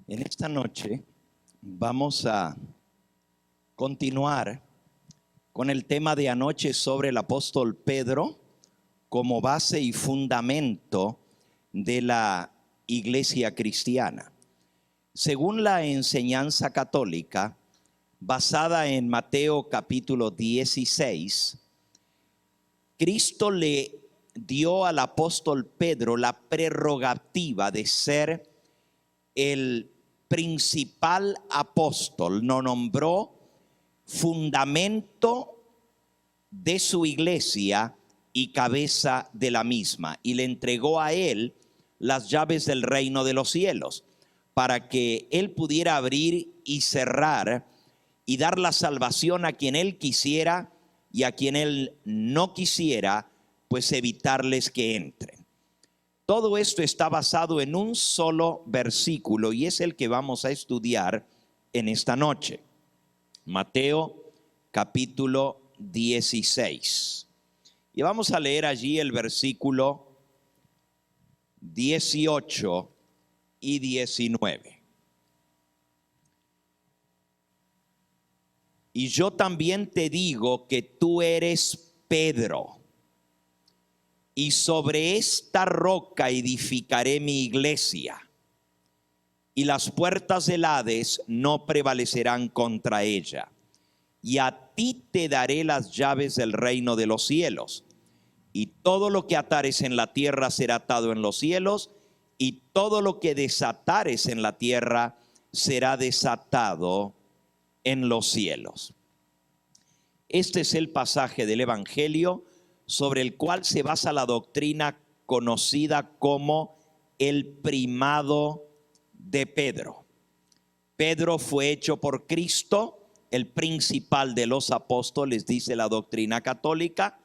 En esta noche vamos a continuar con el tema de anoche sobre el apóstol Pedro como base y fundamento de la iglesia cristiana. Según la enseñanza católica, basada en Mateo capítulo 16, Cristo le dio al apóstol Pedro la prerrogativa de ser el principal apóstol, lo nombró fundamento de su iglesia y cabeza de la misma, y le entregó a él las llaves del reino de los cielos, para que él pudiera abrir y cerrar y dar la salvación a quien él quisiera, y a quien él no quisiera, pues evitarles que entren. Todo esto está basado en un solo versículo y es el que vamos a estudiar en esta noche. Mateo capítulo 16. Y vamos a leer allí el versículo 18 y 19. Y yo también te digo que tú eres Pedro, y sobre esta roca edificaré mi iglesia, y las puertas del Hades no prevalecerán contra ella. Y a ti te daré las llaves del reino de los cielos. Y todo lo que atares en la tierra será atado en los cielos, y todo lo que desatares en la tierra será desatado en los cielos. Este es el pasaje del Evangelio sobre el cual se basa la doctrina conocida como el primado de Pedro. Pedro fue hecho por Cristo el principal de los apóstoles, dice la doctrina católica,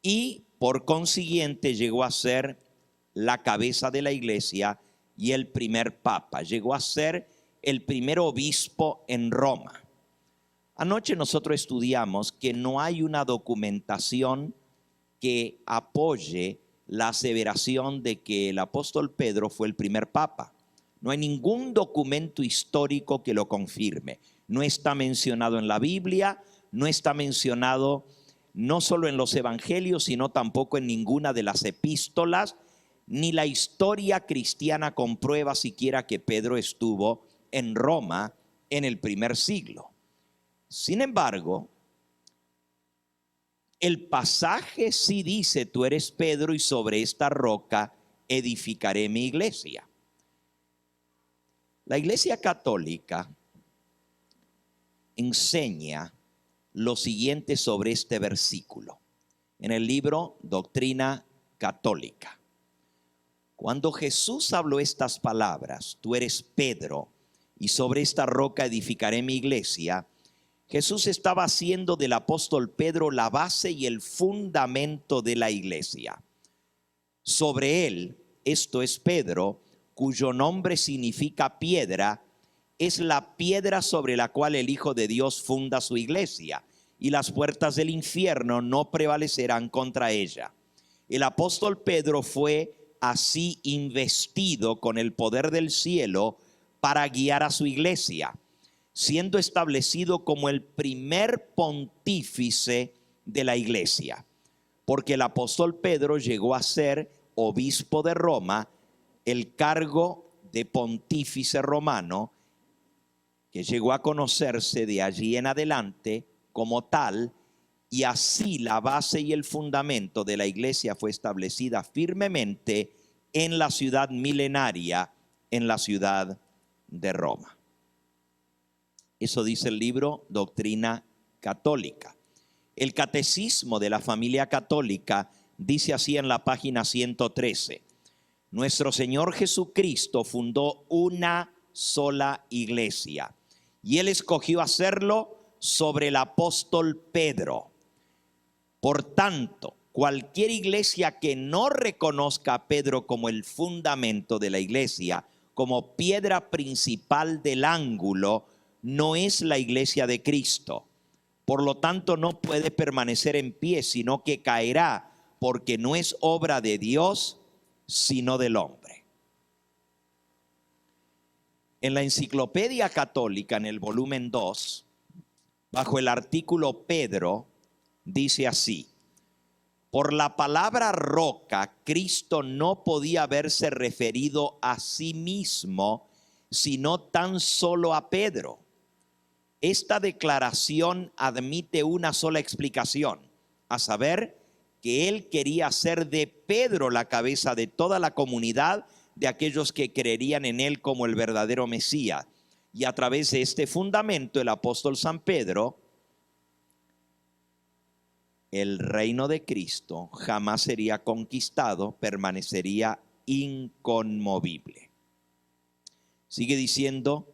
y por consiguiente llegó a ser la cabeza de la iglesia y el primer papa. Llegó a ser el primer obispo en Roma. Anoche nosotros estudiamos que no hay una documentación que apoye la aseveración de que el apóstol Pedro fue el primer papa. No hay ningún documento histórico que lo confirme. No está mencionado en la Biblia, no está mencionado no solo en los evangelios, sino tampoco en ninguna de las epístolas, ni la historia cristiana comprueba siquiera que Pedro estuvo en Roma en el primer siglo. Sin embargo, el pasaje sí dice: tú eres Pedro y sobre esta roca edificaré mi iglesia. La iglesia católica enseña lo siguiente sobre este versículo en el libro Doctrina Católica. Cuando Jesús habló estas palabras, tú eres Pedro y sobre esta roca edificaré mi iglesia, Jesús estaba haciendo del apóstol Pedro la base y el fundamento de la iglesia. Sobre él, esto es Pedro, cuyo nombre significa piedra, es la piedra sobre la cual el Hijo de Dios funda su iglesia, y las puertas del infierno no prevalecerán contra ella. El apóstol Pedro fue así investido con el poder del cielo para guiar a su iglesia, siendo establecido como el primer pontífice de la iglesia, porque el apóstol Pedro llegó a ser obispo de Roma, el cargo de pontífice romano, que llegó a conocerse de allí en adelante como tal, y así la base y el fundamento de la iglesia fue establecida firmemente en la ciudad milenaria, en la ciudad de Roma. Eso dice el libro Doctrina Católica. El Catecismo de la Familia Católica dice así en la página 113: nuestro Señor Jesucristo fundó una sola iglesia y Él escogió hacerlo sobre el apóstol Pedro. Por tanto, cualquier iglesia que no reconozca a Pedro como el fundamento de la iglesia, como piedra principal del ángulo, no es la iglesia de Cristo. Por lo tanto, no puede permanecer en pie, sino que caerá, porque no es obra de Dios, sino del hombre. En la Enciclopedia Católica, en el volumen 2, bajo el artículo Pedro, dice así: por la palabra roca, Cristo no podía haberse referido a sí mismo, sino tan solo a Pedro. Esta declaración admite una sola explicación, a saber, que él quería hacer de Pedro la cabeza de toda la comunidad de aquellos que creerían en él como el verdadero Mesías. Y a través de este fundamento, el apóstol San Pedro, el reino de Cristo jamás sería conquistado, permanecería inconmovible. Sigue diciendo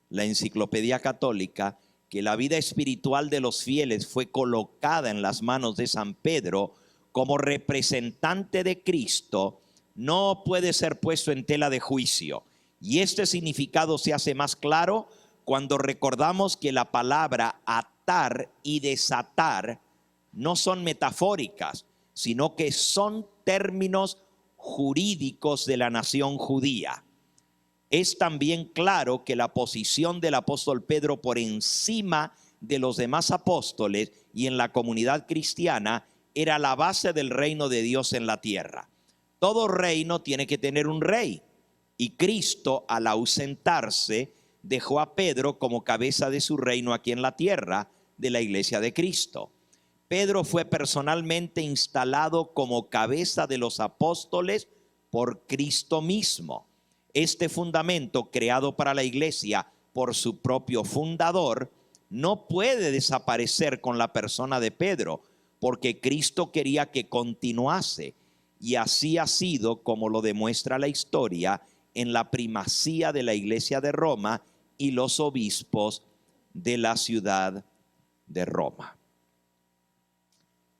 la Enciclopedia Católica que la vida espiritual de los fieles fue colocada en las manos de San Pedro como representante de Cristo, no puede ser puesto en tela de juicio. Y este significado se hace más claro cuando recordamos que la palabra atar y desatar no son metafóricas, sino que son términos jurídicos de la nación judía. Es también claro que la posición del apóstol Pedro por encima de los demás apóstoles y en la comunidad cristiana era la base del reino de Dios en la tierra. Todo reino tiene que tener un rey, y Cristo, al ausentarse, dejó a Pedro como cabeza de su reino aquí en la tierra, de la iglesia de Cristo. Pedro fue personalmente instalado como cabeza de los apóstoles por Cristo mismo. Este fundamento creado para la iglesia por su propio fundador no puede desaparecer con la persona de Pedro, porque Cristo quería que continuase, y así ha sido, como lo demuestra la historia, en la primacía de la iglesia de Roma y los obispos de la ciudad de Roma.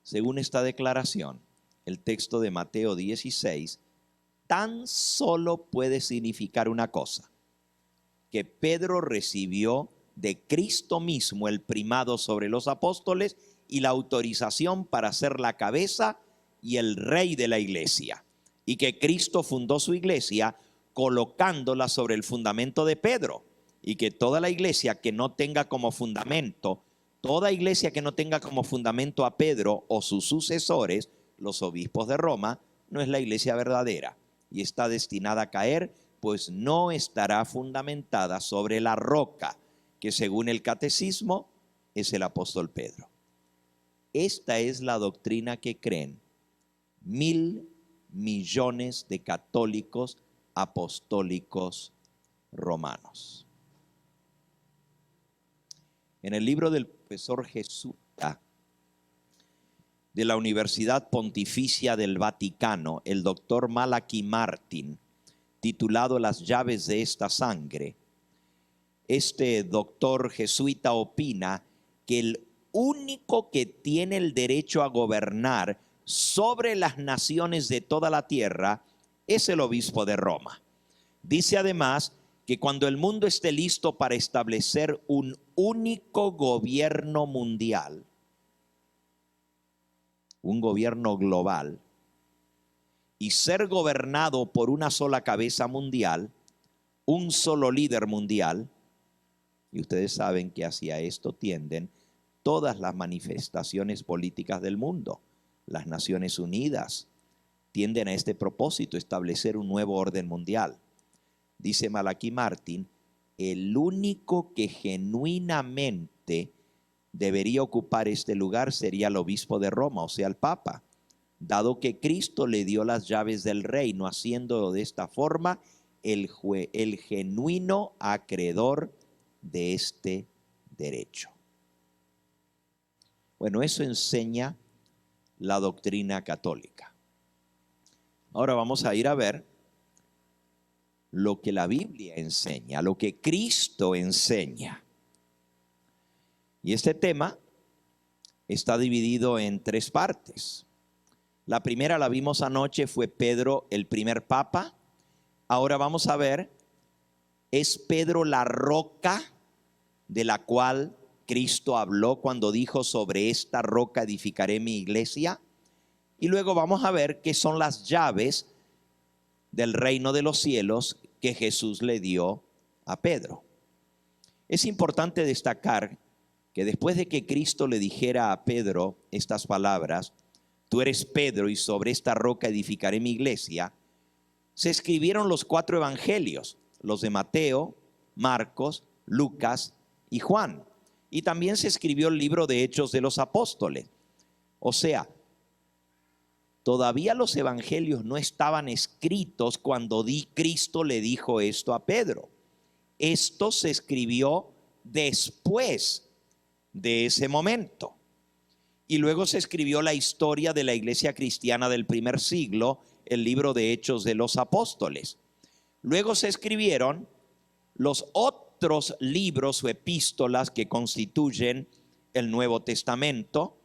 Según esta declaración, el texto de Mateo 16 tan solo puede significar una cosa: que Pedro recibió de Cristo mismo el primado sobre los apóstoles y la autorización para ser la cabeza y el rey de la iglesia, y que Cristo fundó su iglesia colocándola sobre el fundamento de Pedro, y que toda la iglesia que no tenga como fundamento, toda iglesia que no tenga como fundamento a Pedro o sus sucesores, los obispos de Roma, no es la iglesia verdadera y está destinada a caer, pues no estará fundamentada sobre la roca, que según el catecismo es el apóstol Pedro. Esta es la doctrina que creen 1.000 millones de católicos apostólicos romanos. En el libro del profesor jesuita de la Universidad Pontificia del Vaticano, el doctor Malachi Martin, titulado Las llaves de esta sangre, este doctor jesuita opina que el único que tiene el derecho a gobernar sobre las naciones de toda la tierra es el obispo de Roma. Dice además que cuando el mundo esté listo para establecer un único gobierno mundial, un gobierno global, y ser gobernado por una sola cabeza mundial, un solo líder mundial, y ustedes saben que hacia esto tienden todas las manifestaciones políticas del mundo. Las Naciones Unidas tienden a este propósito, establecer un nuevo orden mundial. Dice Malachi Martin, el único que genuinamente debería ocupar este lugar sería el obispo de Roma, o sea, el Papa, dado que Cristo le dio las llaves del reino, haciéndolo de esta forma el genuino acreedor de este derecho. Bueno, eso enseña la doctrina católica. Ahora vamos a ir a ver lo que la Biblia enseña, lo que Cristo enseña. Y este tema está dividido en tres partes. La primera la vimos anoche, fue Pedro el primer papa. Ahora vamos a ver, ¿es Pedro la roca de la cual Cristo habló cuando dijo sobre esta roca edificaré mi iglesia? Y luego vamos a ver qué son las llaves del reino de los cielos que Jesús le dio a Pedro. Es importante destacar que después de que Cristo le dijera a Pedro estas palabras, tú eres Pedro y sobre esta roca edificaré mi iglesia, se escribieron los 4 evangelios, los de Mateo, Marcos, Lucas y Juan. Y también se escribió el libro de Hechos de los Apóstoles. O sea, todavía los evangelios no estaban escritos cuando Cristo le dijo esto a Pedro. Esto se escribió después de ese momento. Y luego se escribió la historia de la iglesia cristiana del primer siglo, el libro de Hechos de los Apóstoles. Luego se escribieron los otros libros o epístolas que constituyen el Nuevo Testamento,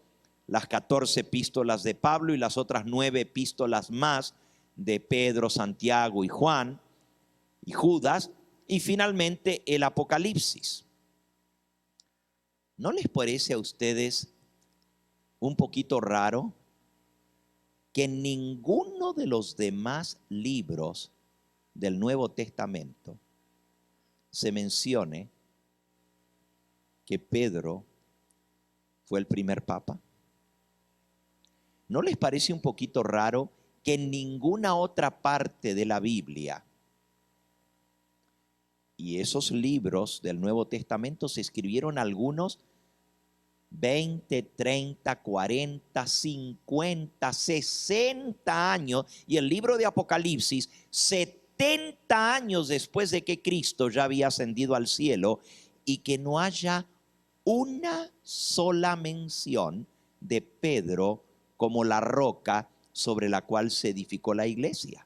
las 14 epístolas de Pablo y las otras 9 epístolas más de Pedro, Santiago y Juan y Judas, y finalmente el Apocalipsis. ¿No les parece a ustedes un poquito raro que en ninguno de los demás libros del Nuevo Testamento se mencione que Pedro fue el primer papa? ¿No les parece un poquito raro que en ninguna otra parte de la Biblia, y esos libros del Nuevo Testamento se escribieron algunos 20, 30, 40, 50, 60 años, y el libro de Apocalipsis 70 años después de que Cristo ya había ascendido al cielo, y que no haya una sola mención de Pedro como la roca sobre la cual se edificó la iglesia?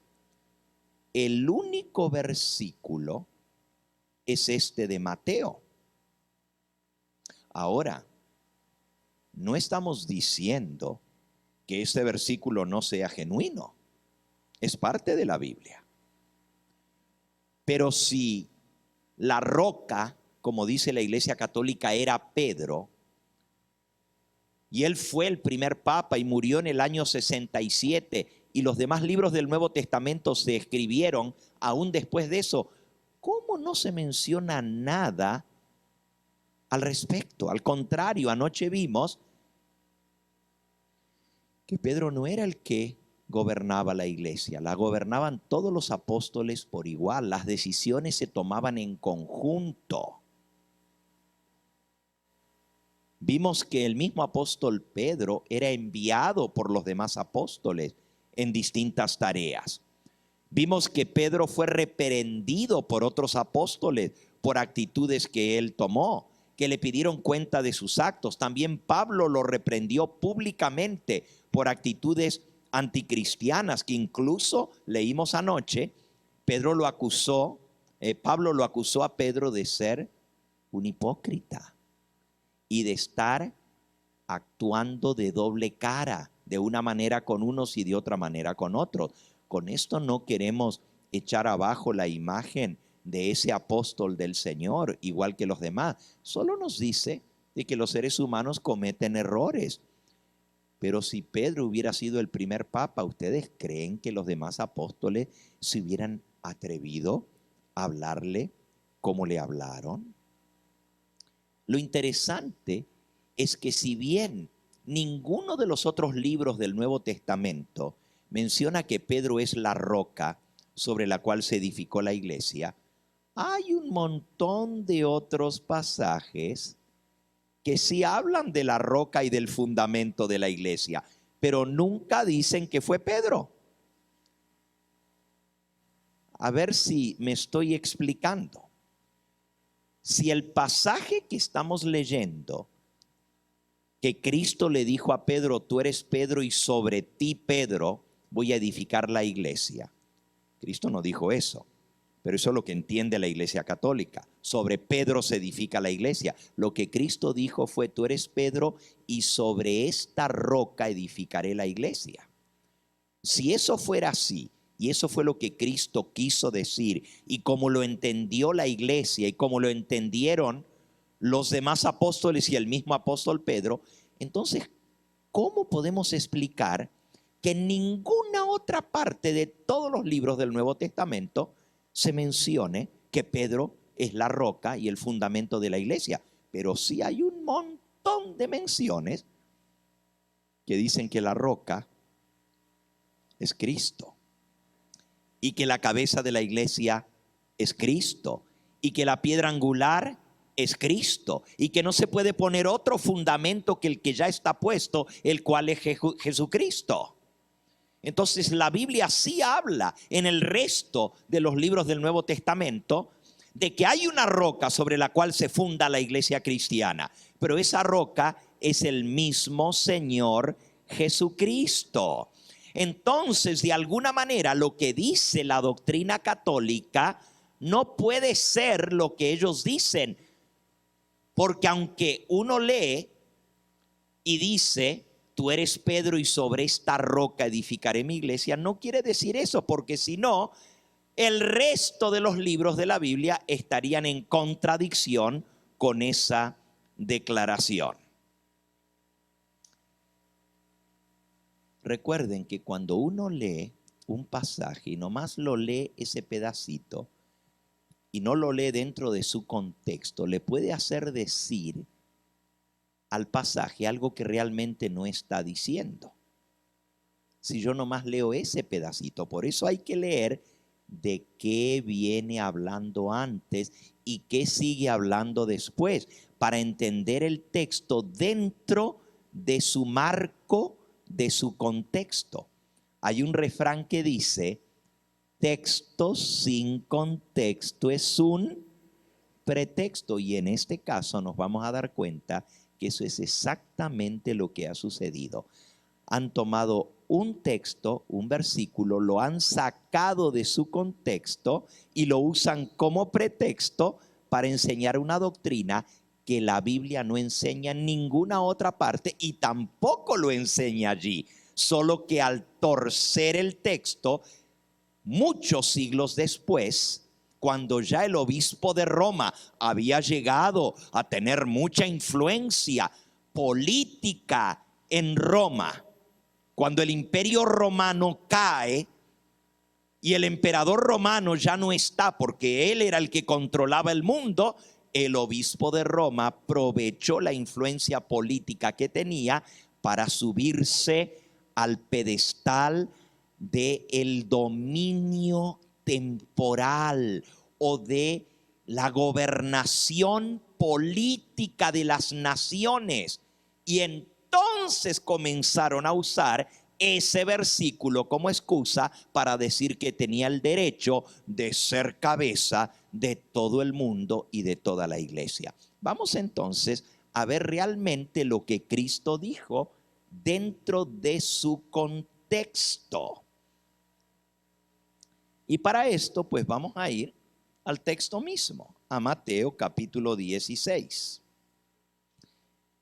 El único versículo es este de Mateo. Ahora, no estamos diciendo que este versículo no sea genuino. Es parte de la Biblia. Pero si la roca, como dice la Iglesia Católica, era Pedro, y él fue el primer papa y murió en el año 67, y los demás libros del Nuevo Testamento se escribieron aún después de eso, ¿cómo no se menciona nada al respecto? Al contrario, anoche vimos que Pedro no era el que gobernaba la iglesia, la gobernaban todos los apóstoles por igual, las decisiones se tomaban en conjunto. Vimos que el mismo apóstol Pedro era enviado por los demás apóstoles en distintas tareas. Vimos que Pedro fue reprendido por otros apóstoles por actitudes que él tomó, que le pidieron cuenta de sus actos. También Pablo lo reprendió públicamente por actitudes anticristianas, que incluso leímos anoche, Pablo lo acusó a Pedro de ser un hipócrita y de estar actuando de doble cara, de una manera con unos y de otra manera con otros. Con esto no queremos echar abajo la imagen de ese apóstol del Señor, igual que los demás. Solo nos dice de que los seres humanos cometen errores. Pero si Pedro hubiera sido el primer papa, ¿ustedes creen que los demás apóstoles se hubieran atrevido a hablarle como le hablaron? Lo interesante es que si bien ninguno de los otros libros del Nuevo Testamento menciona que Pedro es la roca sobre la cual se edificó la iglesia, hay un montón de otros pasajes que sí hablan de la roca y del fundamento de la iglesia, pero nunca dicen que fue Pedro. A ver si me estoy explicando. Si el pasaje que estamos leyendo, que Cristo le dijo a Pedro, tú eres Pedro y sobre ti, Pedro, voy a edificar la iglesia. Cristo no dijo eso, pero eso es lo que entiende la iglesia católica. Sobre Pedro se edifica la iglesia. Lo que Cristo dijo fue, tú eres Pedro y sobre esta roca edificaré la iglesia. Si eso fuera así, y eso fue lo que Cristo quiso decir, y como lo entendió la iglesia y como lo entendieron los demás apóstoles y el mismo apóstol Pedro, entonces, ¿cómo podemos explicar que en ninguna otra parte de todos los libros del Nuevo Testamento se mencione que Pedro es la roca y el fundamento de la iglesia. Pero sí hay un montón de menciones que dicen que la roca es Cristo y que la cabeza de la iglesia es Cristo y que la piedra angular es Cristo y que no se puede poner otro fundamento que el que ya está puesto, el cual es Jesucristo. Entonces la Biblia sí habla en el resto de los libros del Nuevo Testamento de que hay una roca sobre la cual se funda la iglesia cristiana, pero esa roca es el mismo Señor Jesucristo. Entonces, de alguna manera, lo que dice la doctrina católica no puede ser lo que ellos dicen, porque aunque uno lee y dice, tú eres Pedro y sobre esta roca edificaré mi iglesia, no quiere decir eso, porque si no, el resto de los libros de la Biblia estarían en contradicción con esa declaración. Recuerden que cuando uno lee un pasaje y nomás lo lee ese pedacito y no lo lee dentro de su contexto, le puede hacer decir al pasaje algo que realmente no está diciendo. Si yo nomás leo ese pedacito, por eso hay que leer de qué viene hablando antes y qué sigue hablando después, para entender el texto dentro de su marco, de su contexto. Hay un refrán que dice, texto sin contexto es un pretexto, y en este caso nos vamos a dar cuenta que eso es exactamente lo que ha sucedido. Han tomado un texto, un versículo, lo han sacado de su contexto y lo usan como pretexto para enseñar una doctrina que la Biblia no enseña en ninguna otra parte y tampoco lo enseña allí. Solo que al torcer el texto, muchos siglos después, cuando ya el obispo de Roma había llegado a tener mucha influencia política en Roma, cuando el imperio romano cae y el emperador romano ya no está porque él era el que controlaba el mundo, el obispo de Roma aprovechó la influencia política que tenía para subirse al pedestal del dominio temporal o de la gobernación política de las naciones. Y entonces comenzaron a usar ese versículo como excusa para decir que tenía el derecho de ser cabeza de todo el mundo y de toda la iglesia. Vamos entonces a ver realmente lo que Cristo dijo dentro de su contexto. Y para esto, pues vamos a ir al texto mismo, a Mateo capítulo 16.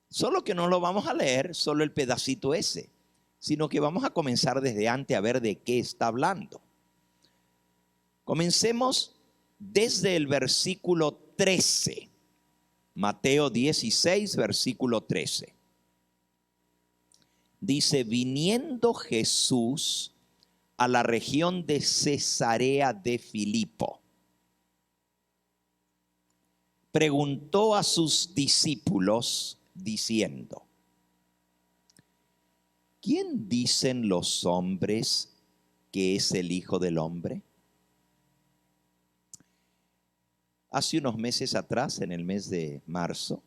Solo que no lo vamos a leer, solo el pedacito ese, sino que vamos a comenzar desde antes a ver de qué está hablando. Comencemos desde el versículo 13. Mateo 16, versículo 13. Dice, viniendo Jesús a la región de Cesarea de Filipo, preguntó a sus discípulos diciendo, ¿quién dicen los hombres que es el Hijo del Hombre? Hace unos meses atrás, en el mes de marzo,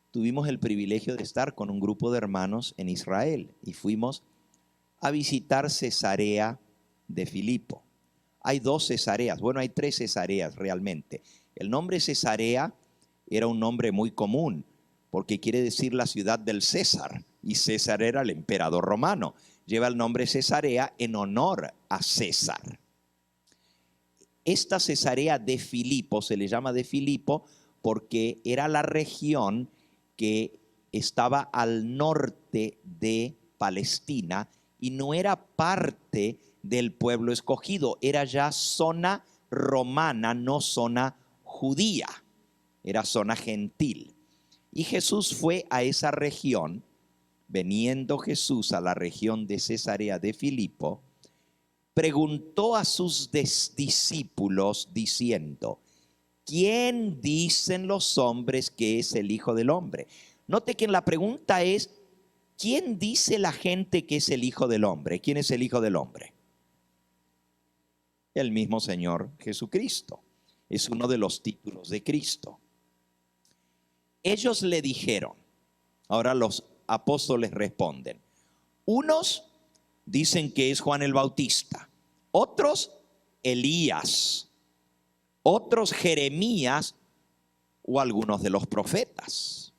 tuvimos el privilegio de estar con un grupo de hermanos en Israel y fuimos a visitar Cesarea de Filipo. Hay dos Cesareas, bueno, hay tres Cesareas realmente. El nombre Cesarea era un nombre muy común porque quiere decir la ciudad del César, y César era el emperador romano. Lleva el nombre Cesarea en honor a César. Esta Cesarea de Filipo se le llama de Filipo porque era la región que estaba al norte de Palestina y no era parte del pueblo escogido, era ya zona romana, no zona judía, era zona gentil. Y Jesús fue a esa región. Veniendo Jesús a la región de Cesarea de Filipo, preguntó a sus discípulos diciendo, ¿quién dicen los hombres que es el Hijo del Hombre? Note que la pregunta es, ¿quién dice la gente que es el Hijo del Hombre? ¿Quién es el Hijo del Hombre? El mismo Señor Jesucristo. Es uno de los títulos de Cristo. Ellos le dijeron, ahora los apóstoles responden, unos dicen que es Juan el Bautista, otros Elías, otros Jeremías o algunos de los profetas.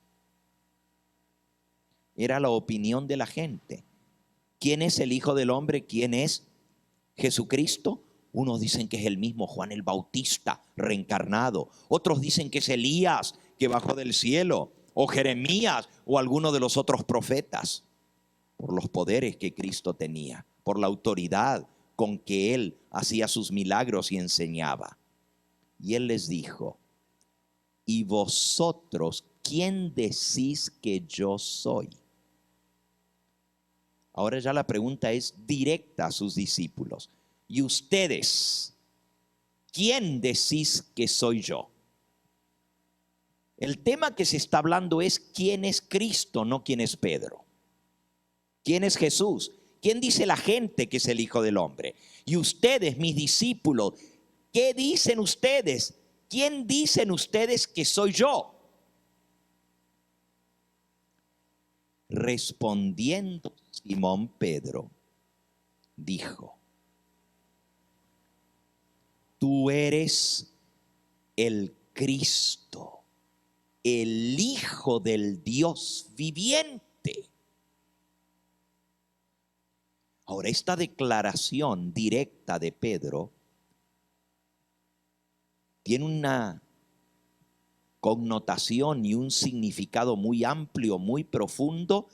Era la opinión de la gente. ¿Quién es el Hijo del Hombre? ¿Quién es Jesucristo? Unos dicen que es el mismo Juan el Bautista reencarnado. Otros dicen que es Elías que bajó del cielo, o Jeremías o alguno de los otros profetas, por los poderes que Cristo tenía, por la autoridad con que Él hacía sus milagros y enseñaba. Y Él les dijo, ¿y vosotros quién decís que yo soy? Ahora ya la pregunta es directa a sus discípulos. ¿Y ustedes, quién decís que soy yo? El tema que se está hablando es quién es Cristo, no quién es Pedro. ¿Quién es Jesús? ¿Quién dice la gente que es el Hijo del Hombre? Y ustedes, mis discípulos, ¿qué dicen ustedes? ¿Quién dicen ustedes que soy yo? Respondiendo Simón Pedro, dijo, tú eres el Cristo, el Hijo del Dios viviente. Ahora, esta declaración directa de Pedro tiene una connotación y un significado muy amplio, muy profundo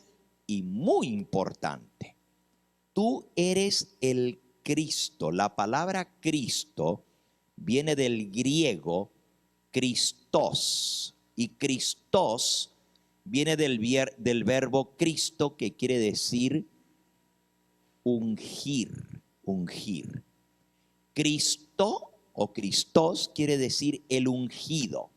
y muy importante. Tú eres el Cristo. La palabra Cristo viene del griego Christos, y Christos viene del verbo Cristo, que quiere decir ungir, ungir. Cristo o Christos quiere decir el ungido.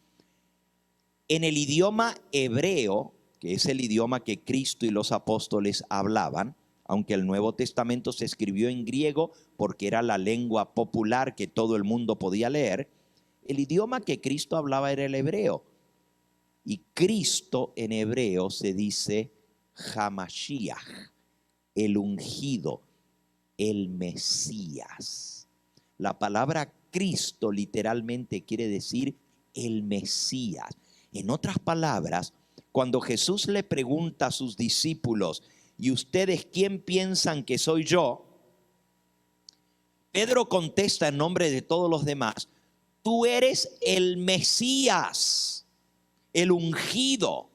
En el idioma hebreo, que es el idioma que Cristo y los apóstoles hablaban, aunque el Nuevo Testamento se escribió en griego porque era la lengua popular que todo el mundo podía leer, el idioma que Cristo hablaba era el hebreo. Y Cristo en hebreo se dice Hamashiach, el ungido, el Mesías. La palabra Cristo literalmente quiere decir el Mesías. En otras palabras, cuando Jesús le pregunta a sus discípulos, ¿y ustedes quién piensan que soy yo? Pedro contesta en nombre de todos los demás, tú eres el Mesías, el ungido.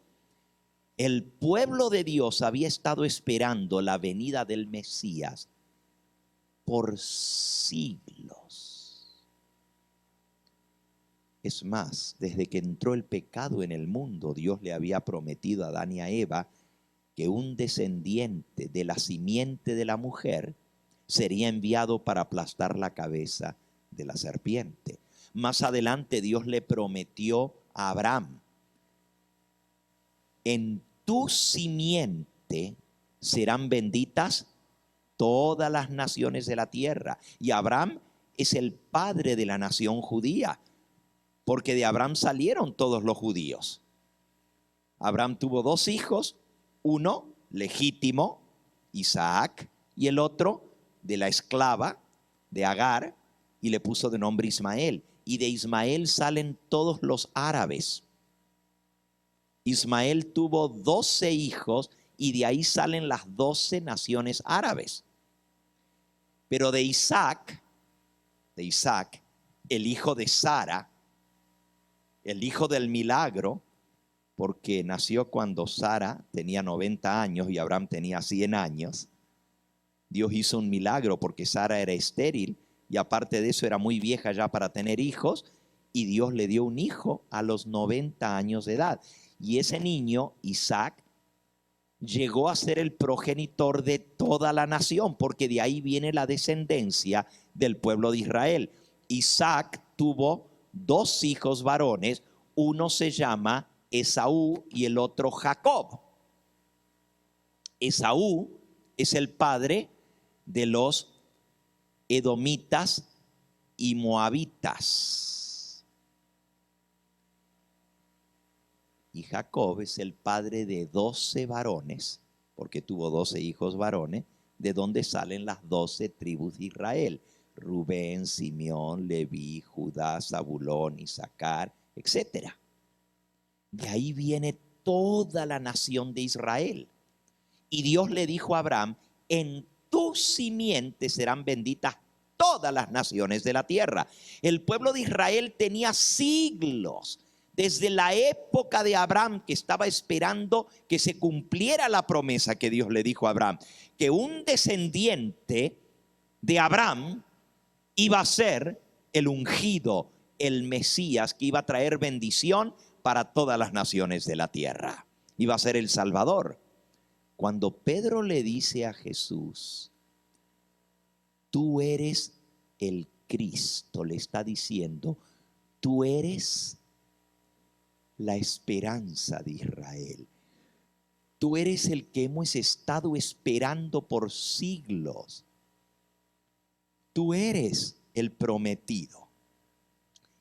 El pueblo de Dios había estado esperando la venida del Mesías por siglos. Es más, desde que entró el pecado en el mundo, Dios le había prometido a Adán y a Eva que un descendiente de la simiente de la mujer sería enviado para aplastar la cabeza de la serpiente. Más adelante Dios le prometió a Abraham, en tu simiente serán benditas todas las naciones de la tierra. Y Abraham es el padre de la nación judía, porque de Abraham salieron todos los judíos. Abraham tuvo dos hijos, uno legítimo, Isaac, y el otro de la esclava de Agar, y le puso de nombre Ismael. Y de Ismael salen todos los árabes. Ismael tuvo 12 hijos y de ahí salen las 12 naciones árabes. Pero de Isaac, el hijo de Sara, el hijo del milagro, porque nació cuando Sara tenía 90 años y Abraham tenía 100 años. Dios hizo un milagro porque Sara era estéril y aparte de eso era muy vieja ya para tener hijos, y Dios le dio un hijo a los 90 años de edad. Y ese niño, Isaac, llegó a ser el progenitor de toda la nación, porque de ahí viene la descendencia del pueblo de Israel. Isaac tuvo dos hijos varones, uno se llama Esaú y el otro Jacob. Esaú es el padre de los edomitas y moabitas. Y Jacob es el padre de 12 varones, porque tuvo 12 hijos varones, de donde salen las 12 tribus de Israel: Rubén, Simeón, Leví, Judá, Zabulón, Isaacar, etc. De ahí viene toda la nación de Israel. Y Dios le dijo a Abraham: en tu simiente serán benditas todas las naciones de la tierra. El pueblo de Israel tenía siglos, desde la época de Abraham, que estaba esperando que se cumpliera la promesa que Dios le dijo a Abraham, que un descendiente de Abraham iba a ser el ungido, el Mesías, que iba a traer bendición para todas las naciones de la tierra. Iba a ser el Salvador. Cuando Pedro le dice a Jesús: tú eres el Cristo, le está diciendo: tú eres la esperanza de Israel. Tú eres el que hemos estado esperando por siglos. Tú eres el prometido.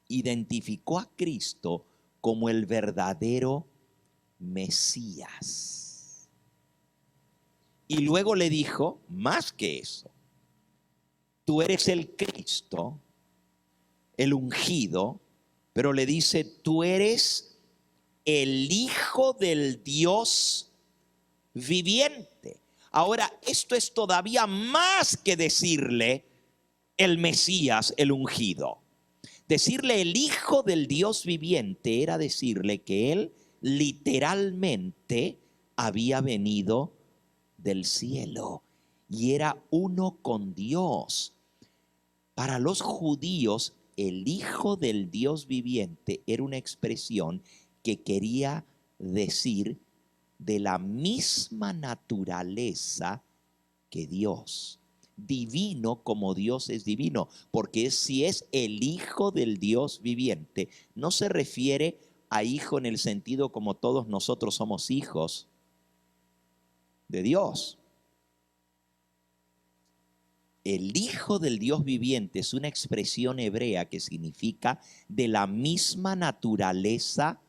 Identificó a Cristo como el verdadero Mesías. Y luego le dijo más que eso: tú eres el Cristo, el ungido, pero le dice: tú eres el Hijo del Dios viviente. Ahora, esto es todavía más que decirle el Mesías, el ungido. Decirle el Hijo del Dios viviente era decirle que Él literalmente había venido del cielo y era uno con Dios. Para los judíos, el Hijo del Dios viviente era una expresión que quería decir de la misma naturaleza que Dios. Divino como Dios es divino, porque si es el Hijo del Dios viviente, no se refiere a hijo en el sentido como todos nosotros somos hijos de Dios. El Hijo del Dios viviente es una expresión hebrea que significa de la misma naturaleza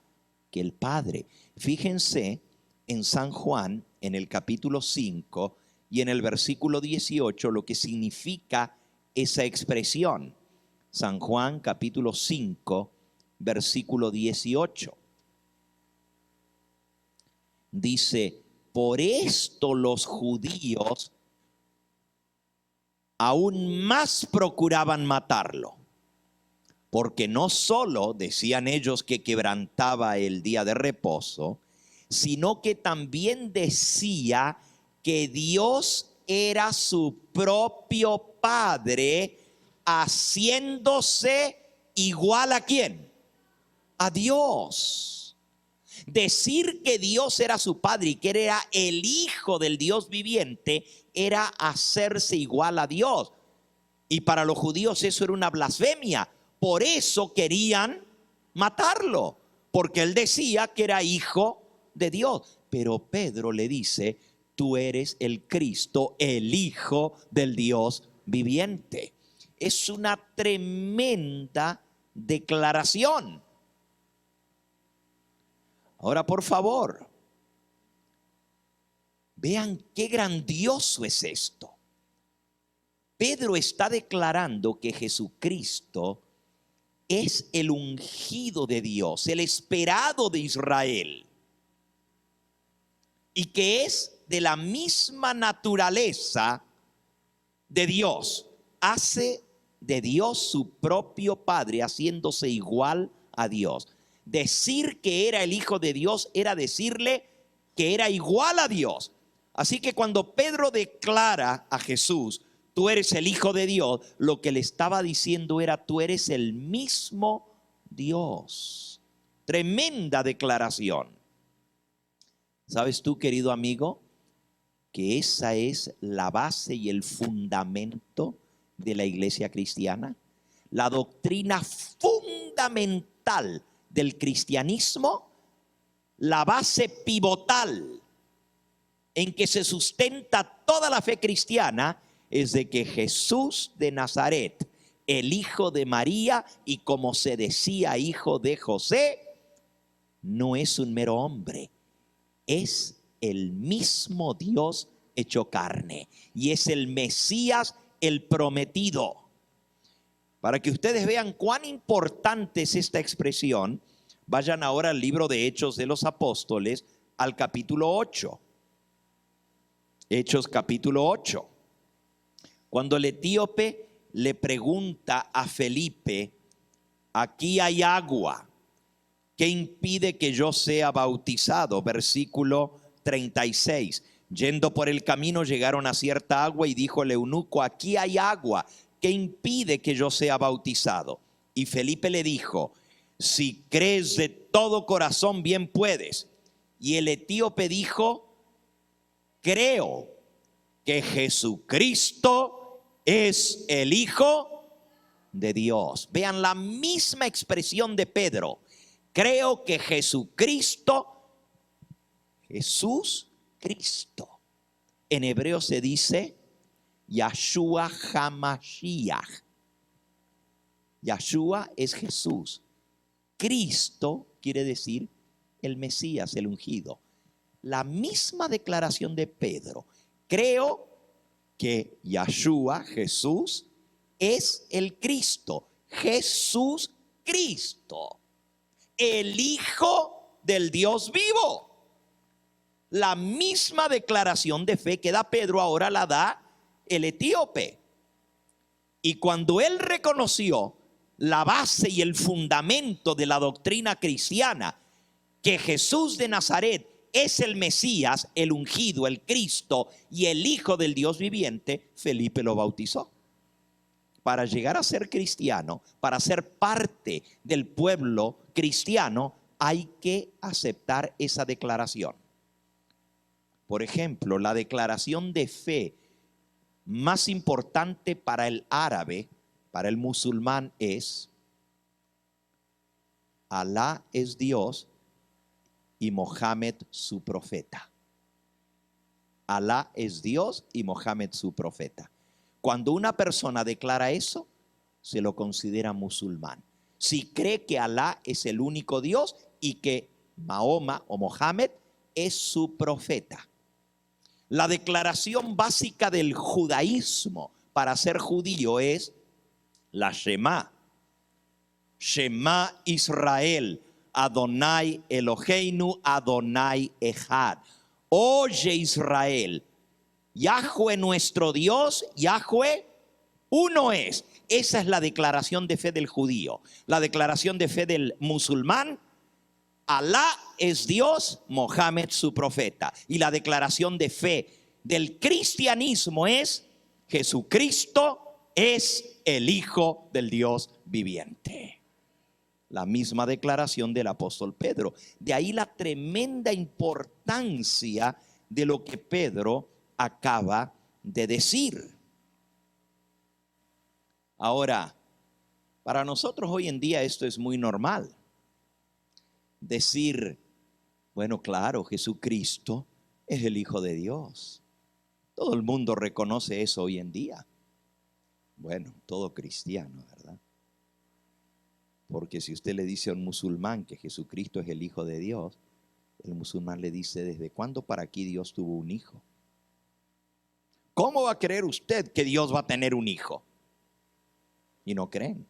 que el Padre. Fíjense en San Juan, en el capítulo 5 y en el versículo 18, lo que significa esa expresión. San Juan capítulo 5, versículo 18. Dice: por esto los judíos aún más procuraban matarlo, porque no solo decían ellos que quebrantaba el día de reposo, sino que también decía que Dios era su propio Padre, haciéndose igual ¿a quién? A Dios. Decir que Dios era su Padre y que era el Hijo del Dios viviente era hacerse igual a Dios. Y para los judíos eso era una blasfemia. Por eso querían matarlo, porque él decía que era hijo de Dios. Pero Pedro le dice: tú eres el Cristo, el Hijo del Dios viviente. Es una tremenda declaración. Ahora, por favor, vean qué grandioso es esto. Pedro está declarando que Jesucristo es el ungido de Dios, el esperado de Israel, y que es de la misma naturaleza de Dios. Hace de Dios su propio Padre, haciéndose igual a Dios. Decir que era el Hijo de Dios era decirle que era igual a Dios. Así que cuando Pedro declara a Jesús: tú eres el Hijo de Dios, lo que le estaba diciendo era: tú eres el mismo Dios. Tremenda declaración. ¿Sabes tú, querido amigo, que esa es la base y el fundamento de la iglesia cristiana? la doctrina fundamental del cristianismo, la base pivotal en que se sustenta toda la fe cristiana, es de que Jesús de Nazaret, el hijo de María y como se decía hijo de José, no es un mero hombre, es el mismo Dios hecho carne y es el Mesías, el prometido. Para que ustedes vean cuán importante es esta expresión, vayan ahora al libro de Hechos de los Apóstoles, al capítulo 8. Hechos capítulo 8. Cuando el etíope le pregunta a Felipe, aquí hay agua, ¿qué impide que yo sea bautizado? Versículo 36. Yendo por el camino llegaron a cierta agua y dijo el eunuco, aquí hay agua, ¿qué impide que yo sea bautizado? Y Felipe le dijo, si crees de todo corazón bien puedes. Y el etíope dijo, creo que Jesucristo es el Hijo de Dios. Vean la misma expresión de Pedro. Creo que Jesucristo, Jesús Cristo. En hebreo se dice Yahshua HaMashiach. Yahshua es Jesús. Cristo quiere decir el Mesías, el ungido. La misma declaración de Pedro. Creo que Yahshua, Jesús, es el Cristo. Jesús Cristo, el Hijo del Dios vivo. La misma declaración de fe que da Pedro ahora la da el etíope. Y cuando él reconoció la base y el fundamento de la doctrina cristiana, que Jesús de Nazaret es el Mesías, el ungido, el Cristo y el Hijo del Dios viviente, Felipe lo bautizó. Para llegar a ser cristiano, para ser parte del pueblo cristiano, hay que aceptar esa declaración. Por ejemplo, la declaración de fe más importante para el árabe, para el musulmán es: Alá es Dios y Mohammed su profeta. Alá es Dios y Mohammed su profeta. Cuando una persona declara eso, se lo considera musulmán. Si cree que Alá es el único Dios y que Mahoma o Mohammed es su profeta. La declaración básica del judaísmo para ser judío es la Shema. Shema Israel, Adonai Eloheinu, Adonai Echad. Oye Israel, Yahweh nuestro Dios, Yahweh uno es. Esa es la declaración de fe del judío. La declaración de fe del musulmán: Alá es Dios, Mohammed su profeta. Y la declaración de fe del cristianismo es: Jesucristo es el Hijo del Dios viviente. La misma declaración del apóstol Pedro. De ahí la tremenda importancia de lo que Pedro acaba de decir. Ahora, para nosotros hoy en día esto es muy normal. Decir, bueno, claro, Jesucristo es el Hijo de Dios. Todo el mundo reconoce eso hoy en día. Bueno, todo cristiano, ¿verdad? Porque si usted le dice a un musulmán que Jesucristo es el Hijo de Dios, el musulmán le dice, ¿desde cuándo para aquí Dios tuvo un hijo? ¿Cómo va a creer usted que Dios va a tener un hijo? Y no creen.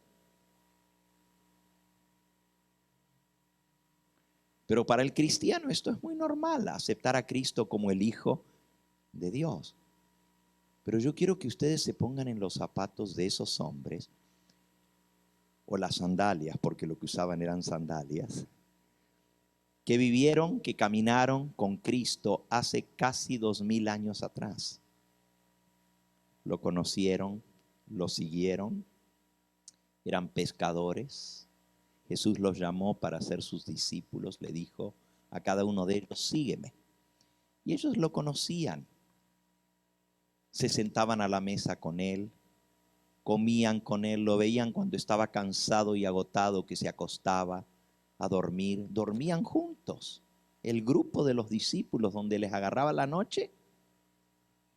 Pero para el cristiano esto es muy normal, aceptar a Cristo como el Hijo de Dios. Pero yo quiero que ustedes se pongan en los zapatos de esos hombres, o las sandalias, porque lo que usaban eran sandalias, que vivieron, que caminaron con Cristo hace casi 2000 años atrás. Lo conocieron, lo siguieron, eran pescadores. Jesús los llamó para ser sus discípulos, le dijo a cada uno de ellos, sígueme. Y ellos lo conocían. Se sentaban a la mesa con él, comían con él, lo veían cuando estaba cansado y agotado que se acostaba a dormir. Dormían juntos. El grupo de los discípulos donde les agarraba la noche,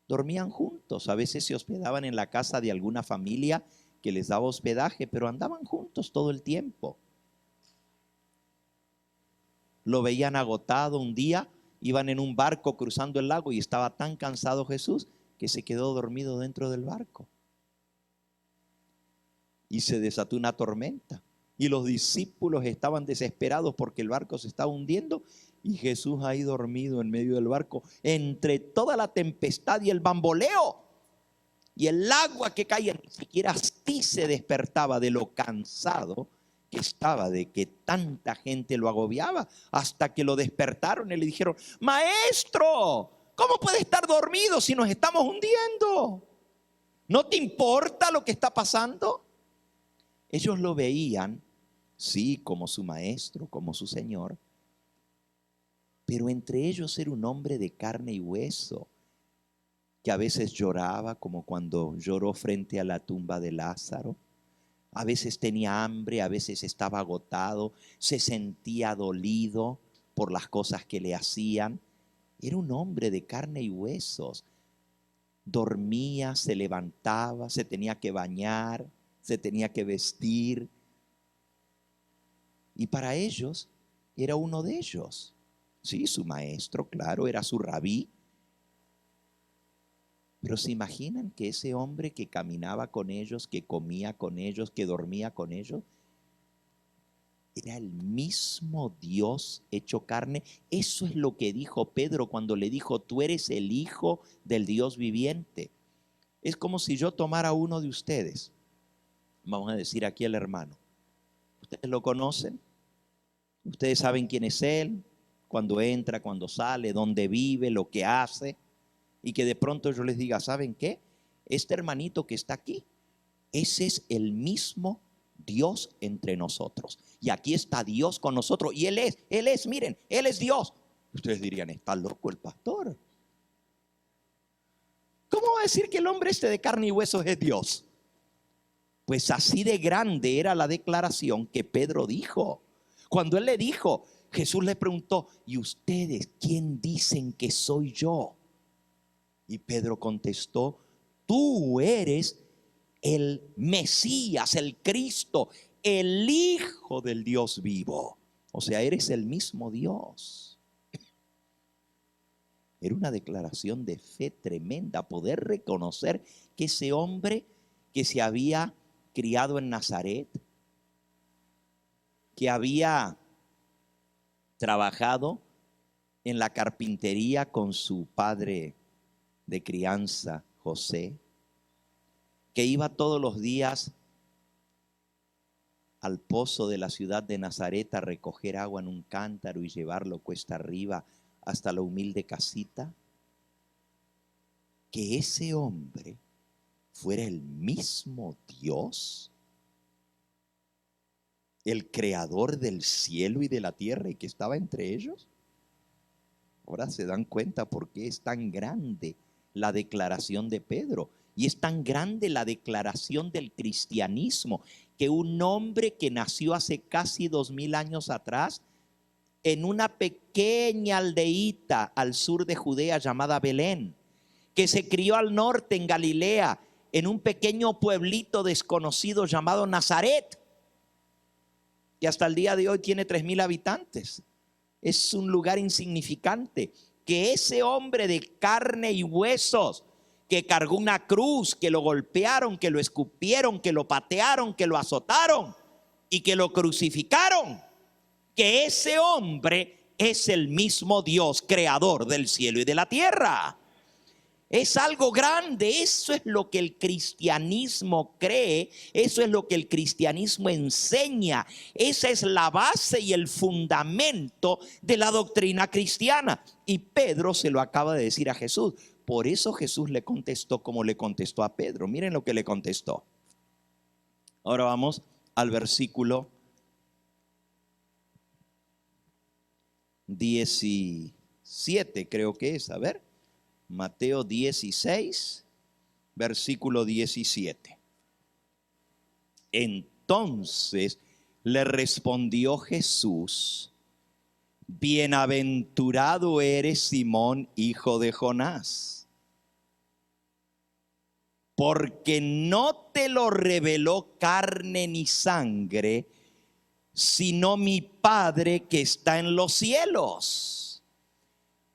dormían juntos. A veces se hospedaban en la casa de alguna familia que les daba hospedaje, pero andaban juntos todo el tiempo. Lo veían agotado un día, iban en un barco cruzando el lago y estaba tan cansado Jesús que se quedó dormido dentro del barco. Y se desató una tormenta. Y los discípulos estaban desesperados porque el barco se estaba hundiendo. Y Jesús ahí dormido en medio del barco, entre toda la tempestad y el bamboleo. Y el agua que caía, ni siquiera así se despertaba de lo cansado que estaba, de que tanta gente lo agobiaba. Hasta que lo despertaron y le dijeron: maestro, ¿cómo puede estar dormido si nos estamos hundiendo? ¿No te importa lo que está pasando? Ellos lo veían, sí, como su maestro, como su Señor, pero entre ellos era un hombre de carne y hueso, que a veces lloraba, como cuando lloró frente a la tumba de Lázaro. A veces tenía hambre, a veces estaba agotado, se sentía dolido por las cosas que le hacían. Era un hombre de carne y huesos. Dormía, se levantaba, se tenía que bañar, se tenía que vestir. Y para ellos era uno de ellos. Sí, su maestro, claro, era su rabí. Pero se imaginan que ese hombre que caminaba con ellos, que comía con ellos, que dormía con ellos, era el mismo Dios hecho carne. Eso es lo que dijo Pedro cuando le dijo: tú eres el Hijo del Dios viviente. Es como si yo tomara a uno de ustedes, vamos a decir aquí el hermano. ¿Ustedes lo conocen? ¿Ustedes saben quién es él? Cuando entra, cuando sale, dónde vive, lo que hace. Y que de pronto yo les diga: ¿saben qué? Este hermanito que está aquí, ese es el mismo Dios entre nosotros. Y aquí está Dios con nosotros. Y Él es, miren, Él es Dios. Ustedes dirían: está loco el pastor. ¿Cómo va a decir que el hombre este de carne y huesos es Dios? Pues así de grande era la declaración que Pedro dijo. Cuando él le dijo, Jesús le preguntó: ¿y ustedes quién dicen que soy yo? Y Pedro contestó: tú eres el Mesías, el Cristo, el Hijo del Dios vivo. O sea, eres el mismo Dios. Era una declaración de fe tremenda, poder reconocer que ese hombre que se había criado en Nazaret, que había trabajado en la carpintería con su padre de crianza, José, que iba todos los días al pozo de la ciudad de Nazaret a recoger agua en un cántaro y llevarlo cuesta arriba hasta la humilde casita, que ese hombre fuera el mismo Dios, el creador del cielo y de la tierra, y que estaba entre ellos. Ahora se dan cuenta por qué es tan grande la declaración de Pedro. Y es tan grande la declaración del cristianismo, que un hombre que nació hace casi 2000 años atrás, en una pequeña aldeíta al sur de Judea llamada Belén, que se crió al norte en Galilea, en un pequeño pueblito desconocido llamado Nazaret, que hasta el día de hoy tiene 3000 habitantes. Es un lugar insignificante. Que ese hombre de carne y huesos, que cargó una cruz, que lo golpearon, que lo escupieron, que lo patearon, que lo azotaron y que lo crucificaron, que ese hombre es el mismo Dios, creador del cielo y de la tierra. Es algo grande. Eso es lo que el cristianismo cree. Eso es lo que el cristianismo enseña. Esa es la base y el fundamento de la doctrina cristiana. Y Pedro se lo acaba de decir a Jesús. Por eso Jesús le contestó como le contestó a Pedro. Miren lo que le contestó. Ahora vamos al versículo 17, creo que es. A ver. Mateo 16, versículo 17. Entonces le respondió Jesús: bienaventurado eres, Simón, hijo de Jonás, porque no te lo reveló carne ni sangre, sino mi Padre que está en los cielos.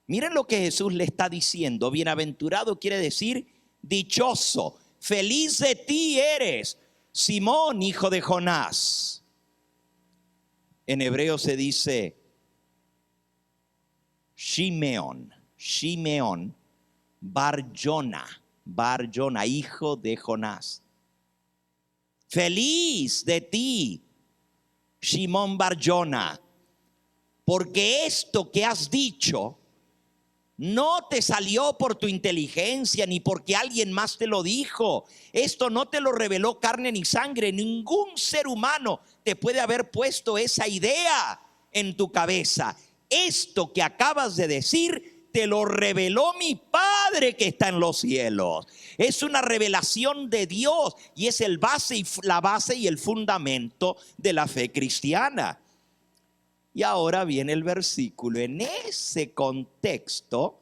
Miren lo que Jesús le está diciendo. Bienaventurado quiere decir dichoso, feliz de ti eres, Simón, hijo de Jonás. En hebreo se dice Shimeón, Bar Jona, hijo de Jonás. Feliz de ti, Simón Bar Jona, porque esto que has dicho no te salió por tu inteligencia ni porque alguien más te lo dijo. Esto no te lo reveló carne ni sangre. Ningún ser humano te puede haber puesto esa idea en tu cabeza. Esto que acabas de decir te lo reveló mi Padre que está en los cielos. Es una revelación de Dios y es la base y el fundamento de la fe cristiana. Y ahora viene el versículo en ese contexto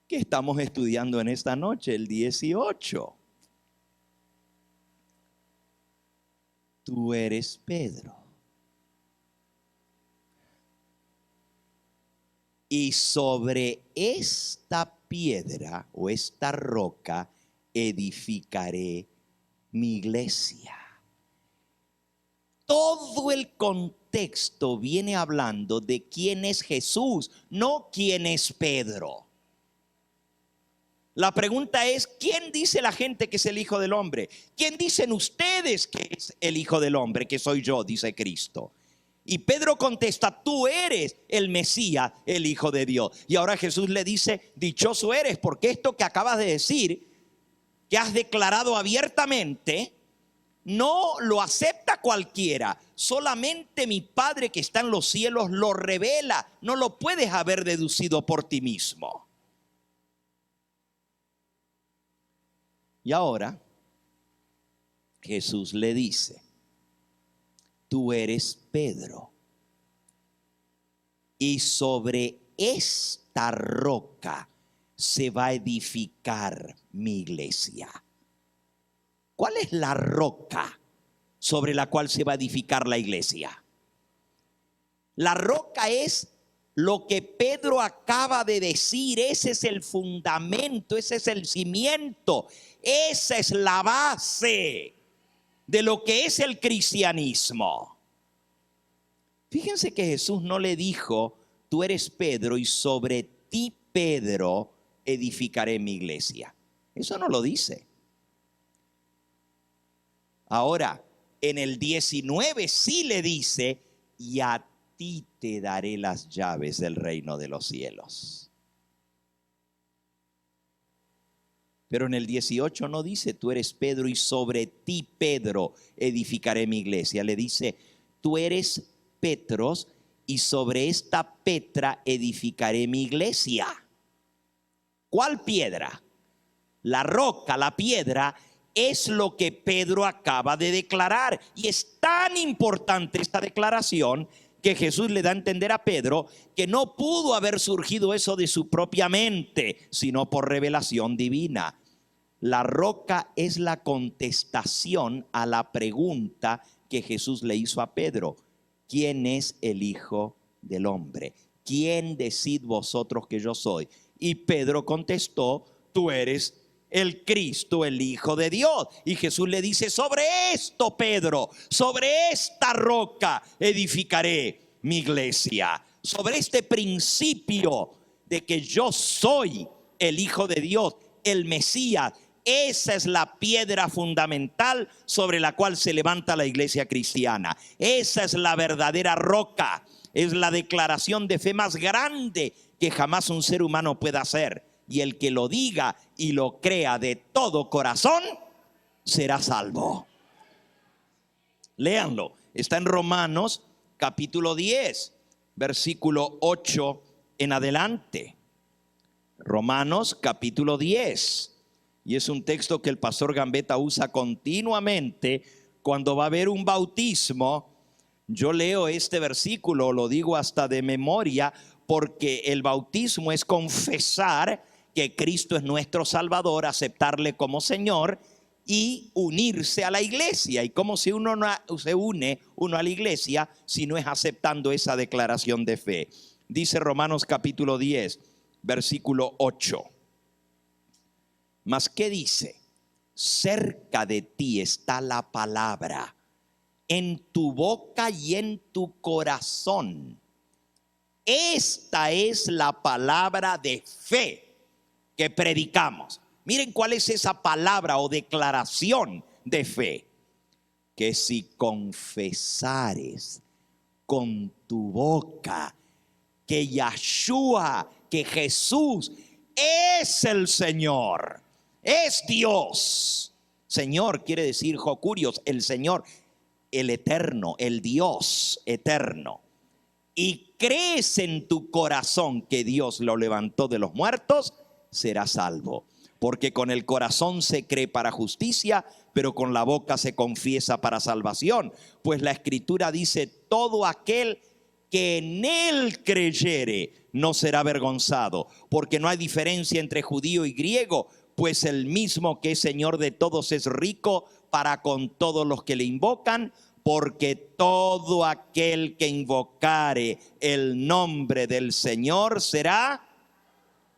que estamos estudiando en esta noche, el 18. Tú eres Pedro, y sobre esta piedra o esta roca edificaré mi iglesia. Todo el contexto viene hablando de quién es Jesús, no quién es Pedro. La pregunta es: ¿quién dice la gente que es el Hijo del Hombre? ¿Quién dicen ustedes que es el Hijo del Hombre? Que soy yo, dice Cristo. Y Pedro contesta: tú eres el Mesías, el Hijo de Dios. Y ahora Jesús le dice: dichoso eres, porque esto que acabas de decir, que has declarado abiertamente, no lo acepta cualquiera. Solamente mi Padre que está en los cielos lo revela. No lo puedes haber deducido por ti mismo. Y ahora Jesús le dice: tú eres Pedro, y sobre esta roca se va a edificar mi iglesia. ¿Cuál es la roca sobre la cual se va a edificar la iglesia? La roca es lo que Pedro acaba de decir. Ese es el fundamento, ese es el cimiento, esa es la base de lo que es el cristianismo. Fíjense que Jesús no le dijo: tú eres Pedro y sobre ti, Pedro, edificaré mi iglesia. Eso no lo dice. Ahora, en el 19 sí le dice: y a ti te daré las llaves del reino de los cielos. Pero en el 18 no dice: tú eres Pedro y sobre ti, Pedro, edificaré mi iglesia. Le dice: tú eres Petros y sobre esta Petra edificaré mi iglesia. ¿Cuál piedra? La roca, la piedra, es lo que Pedro acaba de declarar. Y es tan importante esta declaración que Jesús le da a entender a Pedro que no pudo haber surgido eso de su propia mente, sino por revelación divina. La roca es la contestación a la pregunta que Jesús le hizo a Pedro: ¿quién es el Hijo del Hombre? ¿Quién decid vosotros que yo soy? Y Pedro contestó: tú eres el Cristo, el Hijo de Dios. Y Jesús le dice: sobre esto, Pedro, sobre esta roca edificaré mi iglesia. Sobre este principio de que yo soy el Hijo de Dios, el Mesías. Esa es la piedra fundamental sobre la cual se levanta la iglesia cristiana. Esa es la verdadera roca. Es la declaración de fe más grande que jamás un ser humano pueda hacer. Y el que lo diga y lo crea de todo corazón será salvo. Léanlo. Está en Romanos capítulo 10, versículo 8 en adelante. Romanos capítulo 10, Y es un texto que el pastor Gambetta usa continuamente cuando va a haber un bautismo. Yo leo este versículo, lo digo hasta de memoria, porque el bautismo es confesar que Cristo es nuestro Salvador, aceptarle como Señor y unirse a la iglesia. Y como si uno no se une a la iglesia si no es aceptando esa declaración de fe. Dice Romanos capítulo 10, versículo 8. Mas ¿qué dice? Cerca de ti está la palabra, en tu boca y en tu corazón. Esta es la palabra de fe que predicamos. Miren cuál es esa palabra o declaración de fe. Que si confesares con tu boca que Yahshua, que Jesús es el Señor, es Dios. Señor quiere decir Jocurios, el Señor, el eterno, el Dios eterno. Y crees en tu corazón que Dios lo levantó de los muertos, serás salvo. Porque con el corazón se cree para justicia, pero con la boca se confiesa para salvación. Pues la Escritura dice, todo aquel que en él creyere no será avergonzado. Porque no hay diferencia entre judío y griego, pues el mismo que es Señor de todos es rico para con todos los que le invocan. Porque todo aquel que invocare el nombre del Señor será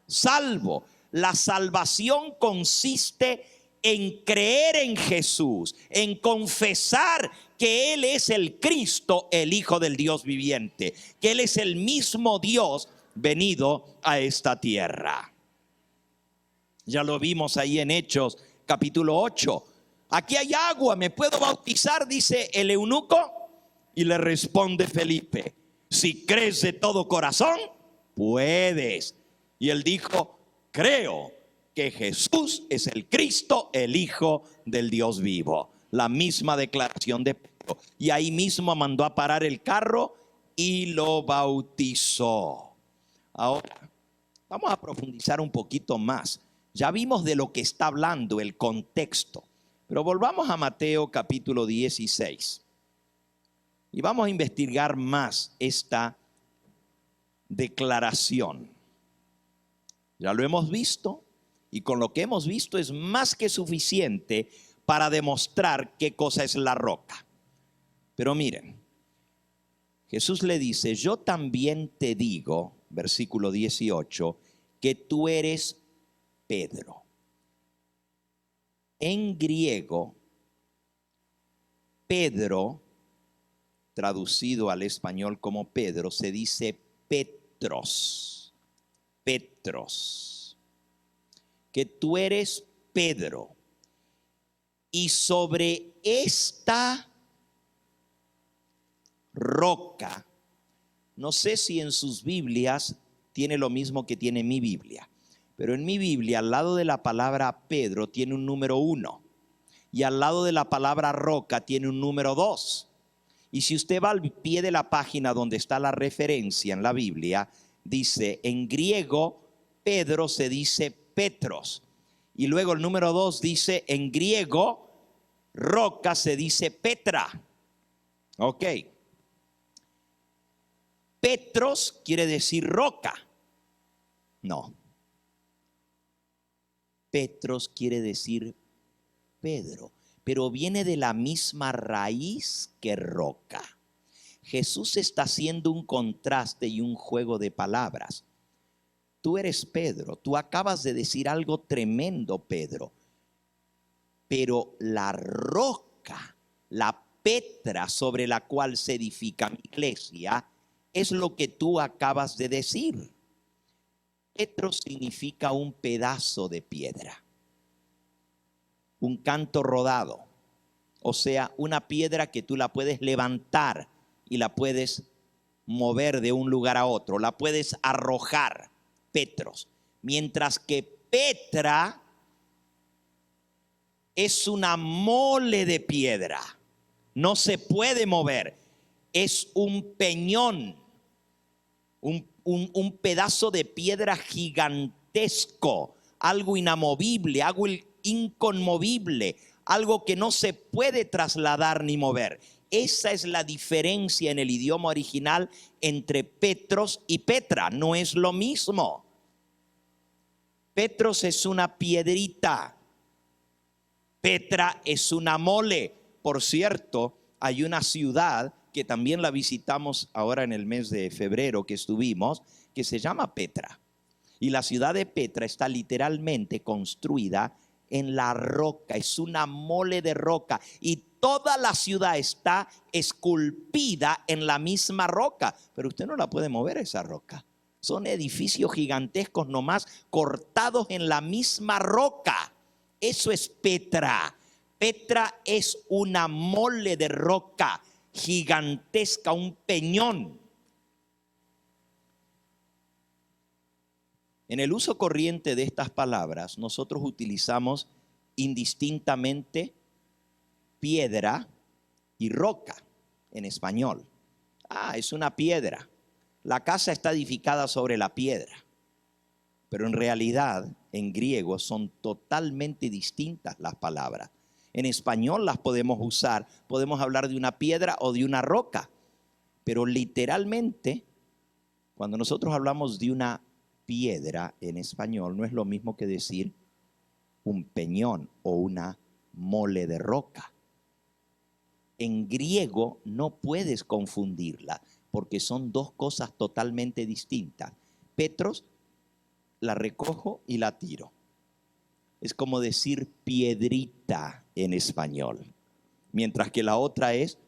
salvo. La salvación consiste en creer en Jesús, en confesar que Él es el Cristo, el Hijo del Dios viviente, que Él es el mismo Dios venido a esta tierra. Ya lo vimos ahí en Hechos capítulo 8. Aquí hay agua, ¿me puedo bautizar?, dice el eunuco. Y le responde Felipe, si crees de todo corazón, puedes. Y él dijo, creo que Jesús es el Cristo, el Hijo del Dios vivo. La misma declaración de Pedro. Y ahí mismo mandó a parar el carro y lo bautizó. Ahora, vamos a profundizar un poquito más. Ya vimos de lo que está hablando, el contexto. Pero volvamos a Mateo capítulo 16 y vamos a investigar más esta declaración. Ya lo hemos visto y con lo que hemos visto es más que suficiente para demostrar qué cosa es la roca. Pero miren, Jesús le dice, yo también te digo, versículo 18, que tú eres Pedro. En griego, Pedro, traducido al español como Pedro, se dice Petros. Petros. Que tú eres Pedro. Y sobre esta roca, no sé si en sus Biblias tiene lo mismo que tiene mi Biblia. Pero en mi Biblia, al lado de la palabra Pedro, tiene un número 1. Y al lado de la palabra roca, tiene un número 2. Y si usted va al pie de la página donde está la referencia en la Biblia, dice, en griego, Pedro se dice Petros. Y luego el número 2 dice, en griego, roca se dice Petra. Ok. Petros quiere decir roca. No. Petros quiere decir Pedro, pero viene de la misma raíz que roca. Jesús está haciendo un contraste y un juego de palabras. Tú eres Pedro, tú acabas de decir algo tremendo, Pedro, pero la roca, la Petra sobre la cual se edifica mi iglesia, es lo que tú acabas de decir. Petro significa un pedazo de piedra, un canto rodado, o sea, una piedra que tú la puedes levantar y la puedes mover de un lugar a otro, la puedes arrojar, Petros. Mientras que Petra es una mole de piedra, no se puede mover, es un peñón, un pedazo de piedra gigantesco, algo inamovible, algo inconmovible, algo que no se puede trasladar ni mover. Esa es la diferencia en el idioma original entre Petros y Petra. No es lo mismo. Petros es una piedrita. Petra es una mole. Por cierto, hay una ciudad que también la visitamos ahora en el mes de febrero que estuvimos, que se llama Petra. Y la ciudad de Petra está literalmente construida en la roca. Es una mole de roca. Y toda la ciudad está esculpida en la misma roca. Pero usted no la puede mover esa roca. Son edificios gigantescos nomás cortados en la misma roca. Eso es Petra. Petra es una mole de roca gigantesca, un peñón. En el uso corriente de estas palabras, nosotros utilizamos indistintamente piedra y roca en español. Es una piedra. La casa está edificada sobre la piedra. Pero en realidad, en griego son totalmente distintas las palabras. En español las podemos usar, podemos hablar de una piedra o de una roca. Pero literalmente, cuando nosotros hablamos de una piedra en español, no es lo mismo que decir un peñón o una mole de roca. En griego no puedes confundirla porque son dos cosas totalmente distintas. Petros, la recojo y la tiro. Es como decir piedrita en español, mientras que la otra es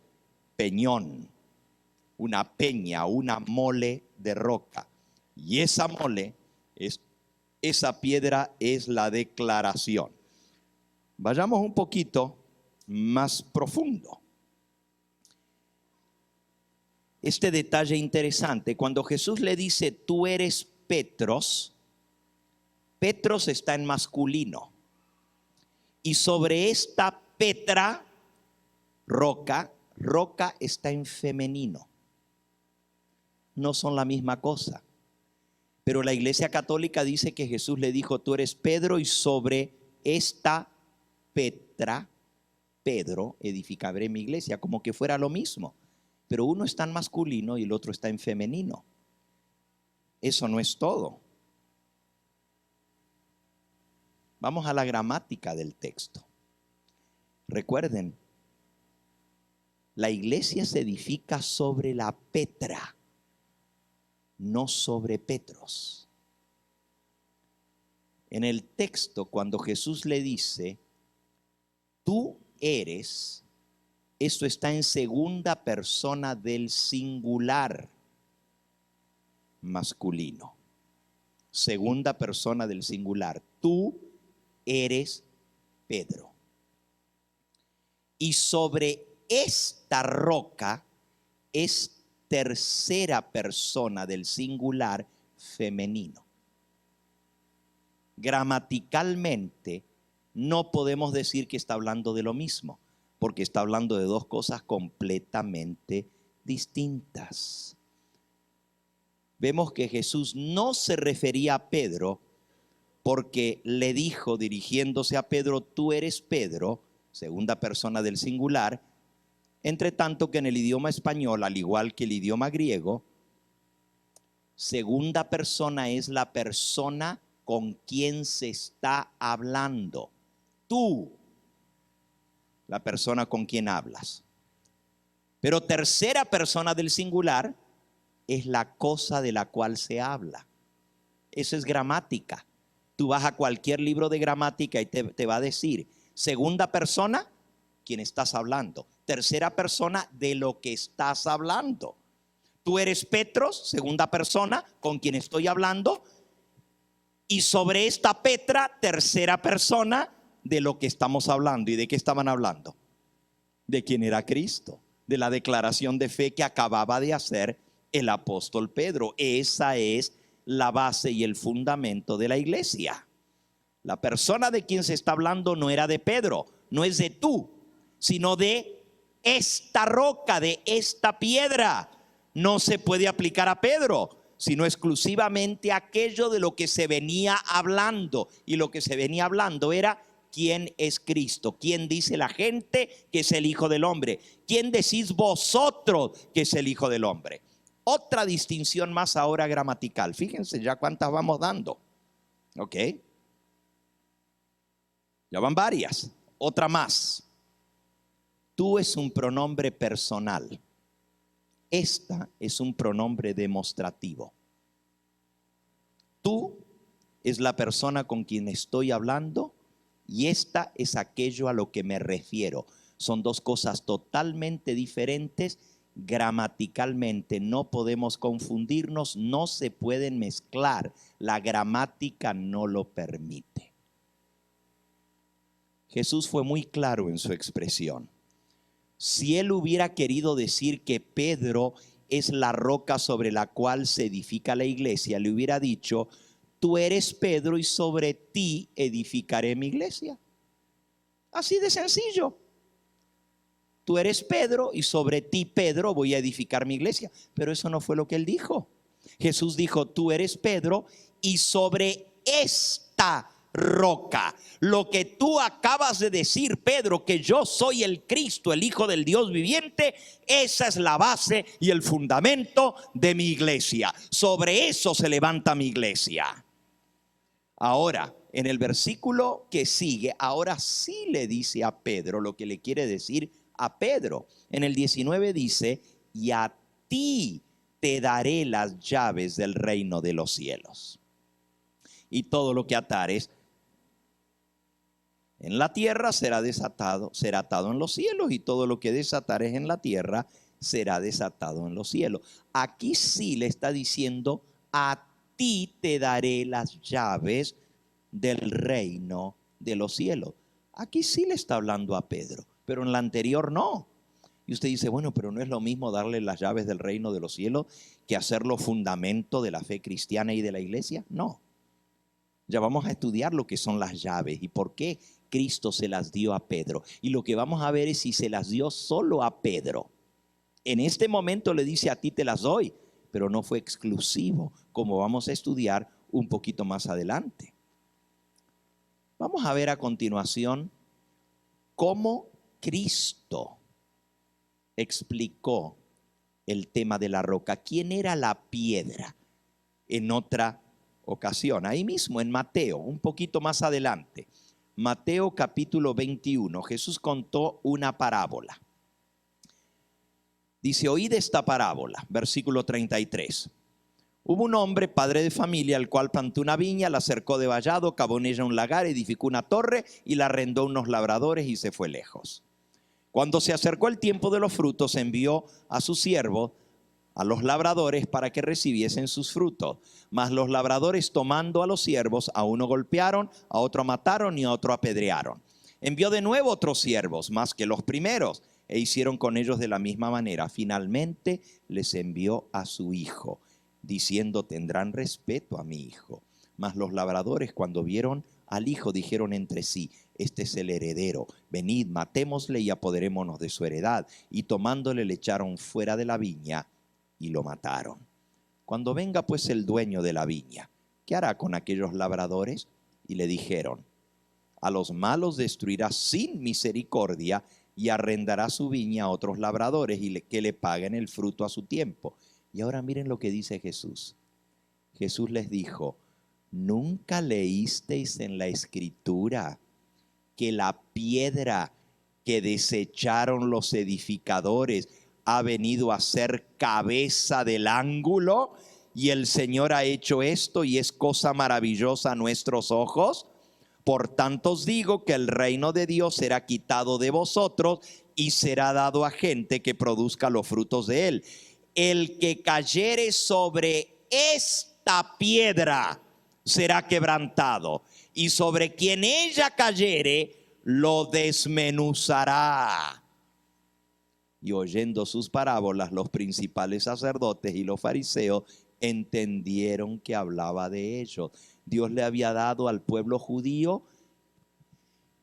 peñón, una peña, una mole de roca. Y esa mole, esa piedra es la declaración. Vayamos un poquito más profundo. Este detalle interesante, cuando Jesús le dice, tú eres Petros, Petros está en masculino. Y sobre esta Petra, roca, roca está en femenino. No son la misma cosa. Pero la Iglesia Católica dice que Jesús le dijo, tú eres Pedro y sobre esta Petra, Pedro, edificaré mi iglesia, como que fuera lo mismo. Pero uno está en masculino y el otro está en femenino. Eso no es todo. Vamos a la gramática del texto. Recuerden, la iglesia se edifica sobre la Petra, no sobre Petros. En el texto, cuando Jesús le dice, tú eres, esto está en segunda persona del singular masculino. Segunda persona del singular. Tú eres Pedro. Y sobre esta roca es tercera persona del singular femenino. Gramaticalmente no podemos decir que está hablando de lo mismo, porque está hablando de dos cosas completamente distintas. Vemos que Jesús no se refería a Pedro porque le dijo, dirigiéndose a Pedro, tú eres Pedro, segunda persona del singular, entre tanto que en el idioma español, al igual que el idioma griego, segunda persona es la persona con quien se está hablando. Tú, la persona con quien hablas. Pero tercera persona del singular es la cosa de la cual se habla. Eso es gramática. Tú vas a cualquier libro de gramática y te va a decir, segunda persona, quien estás hablando. Tercera persona, de lo que estás hablando. Tú eres Petros, segunda persona, con quien estoy hablando. Y sobre esta Petra, tercera persona, de lo que estamos hablando. ¿Y de qué estaban hablando? De quién era Cristo, de la declaración de fe que acababa de hacer el apóstol Pedro. Esa es la base y el fundamento de la iglesia. La persona de quien se está hablando no era de Pedro, no es de tú, sino de esta roca, de esta piedra. No se puede aplicar a Pedro, sino exclusivamente aquello de lo que se venía hablando. Y lo que se venía hablando era quién es Cristo. ¿Quién dice la gente que es el Hijo del Hombre? ¿Quién decís vosotros que es el Hijo del Hombre? Otra distinción más ahora gramatical. Fíjense ya cuántas vamos dando. ¿Ok? Ya van varias. Otra más. Tú es un pronombre personal. Esta es un pronombre demostrativo. Tú es la persona con quien estoy hablando y esta es aquello a lo que me refiero. Son dos cosas totalmente diferentes. Gramaticalmente no podemos confundirnos, no se pueden mezclar. La gramática no lo permite. Jesús fue muy claro en su expresión. Si él hubiera querido decir que Pedro es la roca sobre la cual se edifica la iglesia, le hubiera dicho: tú eres Pedro y sobre ti edificaré mi iglesia. Así de sencillo. Tú eres Pedro y sobre ti, Pedro, voy a edificar mi iglesia. Pero eso no fue lo que él dijo. Jesús dijo: tú eres Pedro y sobre esta roca. Lo que tú acabas de decir, Pedro, que yo soy el Cristo, el Hijo del Dios viviente, esa es la base y el fundamento de mi iglesia. Sobre eso se levanta mi iglesia. Ahora, en el versículo que sigue, ahora sí le dice a Pedro lo que le quiere decir a Pedro. En el 19 dice: y a ti te daré las llaves del reino de los cielos. Y todo lo que atares en la tierra será atado en los cielos, y todo lo que desatares en la tierra será desatado en los cielos. Aquí sí le está diciendo: a ti te daré las llaves del reino de los cielos. Aquí sí le está hablando a Pedro, pero en la anterior no. Y usted dice: bueno, pero no es lo mismo darle las llaves del reino de los cielos que hacerlo fundamento de la fe cristiana y de la iglesia. No. Ya vamos a estudiar lo que son las llaves y por qué Cristo se las dio a Pedro. Y lo que vamos a ver es si se las dio solo a Pedro. En este momento le dice: a ti te las doy, pero no fue exclusivo, como vamos a estudiar un poquito más adelante. Vamos a ver a continuación cómo Cristo explicó el tema de la roca. ¿Quién era la piedra? En otra ocasión, ahí mismo en Mateo, un poquito más adelante. Mateo capítulo 21, Jesús contó una parábola. Dice: oíd esta parábola, versículo 33. Hubo un hombre, padre de familia, el cual plantó una viña, la cercó de vallado, cavó en ella un lagar, edificó una torre y la arrendó a unos labradores y se fue lejos. Cuando se acercó el tiempo de los frutos, envió a sus siervos, a los labradores, para que recibiesen sus frutos. Mas los labradores, tomando a los siervos, a uno golpearon, a otro mataron y a otro apedrearon. Envió de nuevo otros siervos, más que los primeros, e hicieron con ellos de la misma manera. Finalmente les envió a su hijo, diciendo: tendrán respeto a mi hijo. Mas los labradores, cuando vieron al hijo, dijeron entre sí: este es el heredero, venid, matémosle y apoderémonos de su heredad. Y tomándole, le echaron fuera de la viña y lo mataron. Cuando venga pues el dueño de la viña, ¿qué hará con aquellos labradores? Y le dijeron: a los malos destruirá sin misericordia y arrendará su viña a otros labradores y que le paguen el fruto a su tiempo. Y ahora miren lo que dice Jesús. Jesús les dijo: ¿nunca leísteis en la escritura que la piedra que desecharon los edificadores ha venido a ser cabeza del ángulo? Y el Señor ha hecho esto y es cosa maravillosa a nuestros ojos. Por tanto os digo que el reino de Dios será quitado de vosotros y será dado a gente que produzca los frutos de él. El que cayere sobre esta piedra será quebrantado, y sobre quien ella cayere lo desmenuzará. Y oyendo sus parábolas, los principales sacerdotes y los fariseos entendieron que hablaba de ellos. Dios le había dado al pueblo judío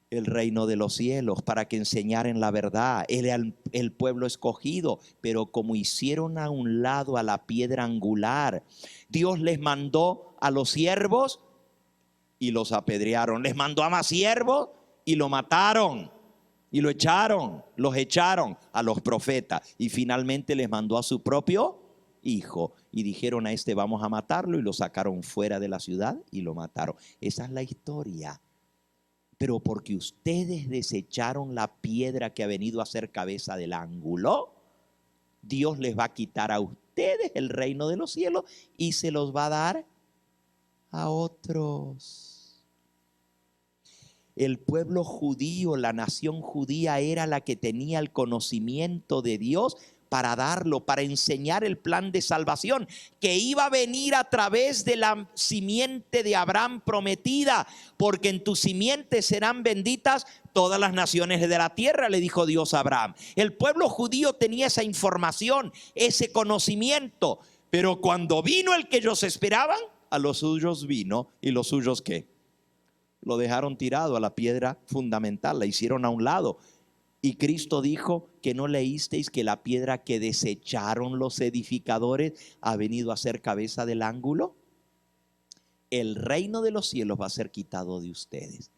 el reino de los cielos para que enseñaran la verdad. Era el pueblo escogido, pero como hicieron a un lado a la piedra angular, Dios les mandó a los siervos y los apedrearon. Les mandó a más siervos y lo mataron. Y lo echaron, los echaron a los profetas. Y finalmente les mandó a su propio hijo. Y dijeron a este, vamos a matarlo. Y lo sacaron fuera de la ciudad y lo mataron. Esa es la historia. Pero porque ustedes desecharon la piedra que ha venido a ser cabeza del ángulo, Dios les va a quitar a ustedes el reino de los cielos y se los va a dar a otros. El pueblo judío, la nación judía era la que tenía el conocimiento de Dios para darlo, para enseñar el plan de salvación que iba a venir a través de la simiente de Abraham prometida, porque en tu simiente serán benditas todas las naciones de la tierra, le dijo Dios a Abraham. El pueblo judío tenía esa información, ese conocimiento, pero cuando vino el que ellos esperaban, a los suyos vino, y los suyos ¿qué? Lo dejaron tirado a la piedra fundamental, la hicieron a un lado. Y Cristo dijo que no leísteis que la piedra que desecharon los edificadores ha venido a ser cabeza del ángulo. El reino de los cielos va a ser quitado de ustedes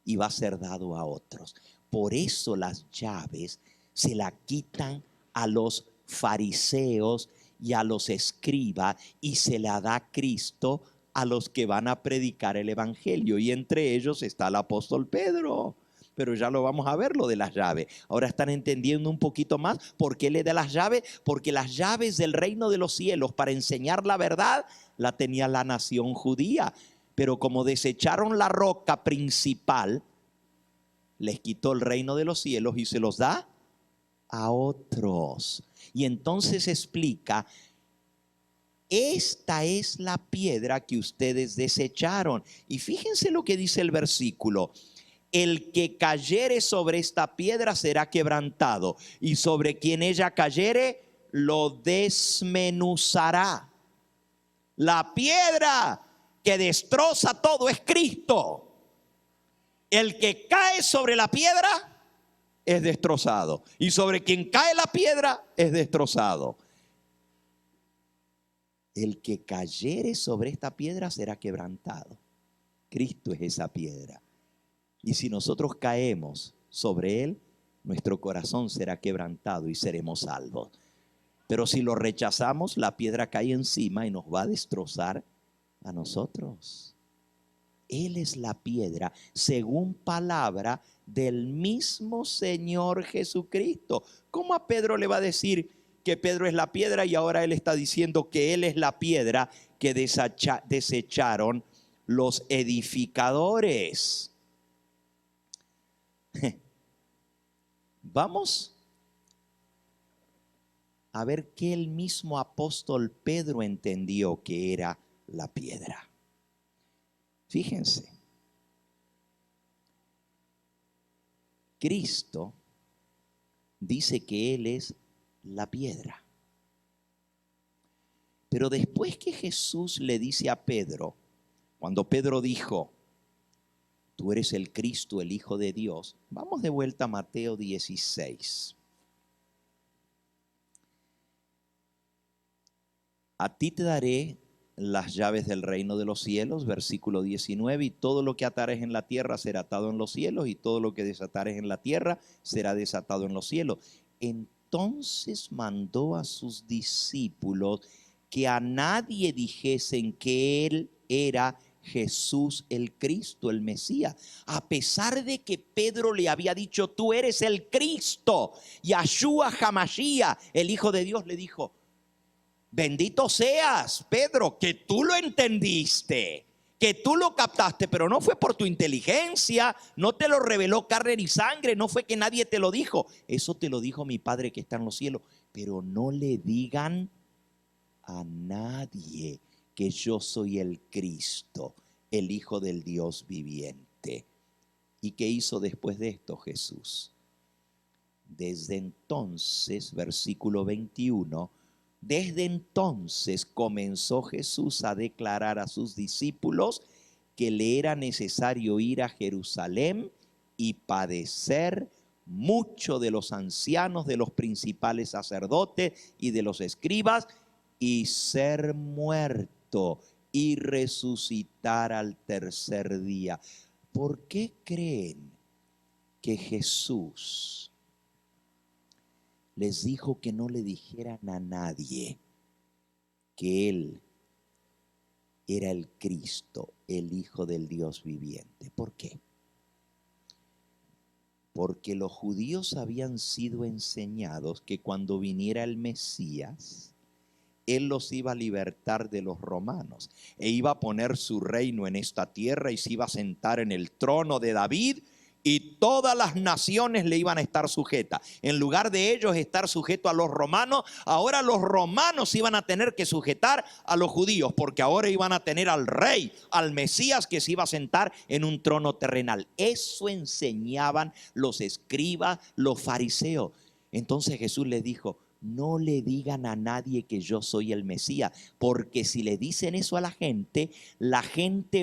y va a ser dado a otros. Por eso las llaves se la quitan a los fariseos y a los escribas y se la da Cristo a los que van a predicar el evangelio, y entre ellos está el apóstol Pedro. Pero ya lo vamos a ver, lo de las llaves. Ahora están entendiendo un poquito más por qué le da las llaves, porque las llaves del reino de los cielos para enseñar la verdad la tenía la nación judía, pero como desecharon la roca principal, les quitó el reino de los cielos y se los da a otros. Y entonces explica: esta es la piedra que ustedes desecharon. Y fíjense lo que dice el versículo: el que cayere sobre esta piedra será quebrantado, y sobre quien ella cayere lo desmenuzará. La piedra que destroza todo es Cristo. El que cae sobre la piedra es destrozado, y sobre quien cae la piedra es destrozado. El que cayere sobre esta piedra será quebrantado. Cristo es esa piedra. Y si nosotros caemos sobre él, nuestro corazón será quebrantado y seremos salvos. Pero si lo rechazamos, la piedra cae encima y nos va a destrozar a nosotros. Él es la piedra, según palabra del mismo Señor Jesucristo. ¿Cómo a Pedro le va a decir que Pedro es la piedra y ahora él está diciendo que él es la piedra que desecharon los edificadores? Vamos a ver qué el mismo apóstol Pedro entendió que era la piedra. Fíjense, Cristo dice que Él es la piedra. Pero después que Jesús le dice a Pedro, cuando Pedro dijo: tú eres el Cristo, el Hijo de Dios. Vamos de vuelta a Mateo 16. A ti te daré las llaves del reino de los cielos, versículo 19, y todo lo que atares en la tierra será atado en los cielos, y todo lo que desatares en la tierra será desatado en los cielos. Entonces mandó a sus discípulos que a nadie dijesen que él era Jesús el Cristo, el Mesías, a pesar de que Pedro le había dicho: tú eres el Cristo, Yahshua HaMashiach, el Hijo de Dios. Le dijo: bendito seas, Pedro, que tú lo entendiste, que tú lo captaste, pero no fue por tu inteligencia, no te lo reveló carne ni sangre, no fue que nadie te lo dijo, eso te lo dijo mi Padre que está en los cielos. Pero no le digan a nadie que yo soy el Cristo, el Hijo del Dios viviente. ¿Y qué hizo después de esto Jesús? Desde entonces, versículo 21, desde entonces comenzó Jesús a declarar a sus discípulos que le era necesario ir a Jerusalén y padecer mucho de los ancianos, de los principales sacerdotes y de los escribas, y ser muerto y resucitar al tercer día. ¿Por qué creen que Jesús les dijo que no le dijeran a nadie que Él era el Cristo, el Hijo del Dios viviente. ¿Por qué? Porque los judíos habían sido enseñados que cuando viniera el Mesías, Él los iba a libertar de los romanos e iba a poner su reino en esta tierra y se iba a sentar en el trono de David y todas las naciones le iban a estar sujetas. En lugar de ellos estar sujetos a los romanos, ahora los romanos iban a tener que sujetar a los judíos, porque ahora iban a tener al rey, al Mesías que se iba a sentar en un trono terrenal. Eso enseñaban los escribas, los fariseos. Entonces Jesús les dijo: no le digan a nadie que yo soy el Mesías, porque si le dicen eso a la gente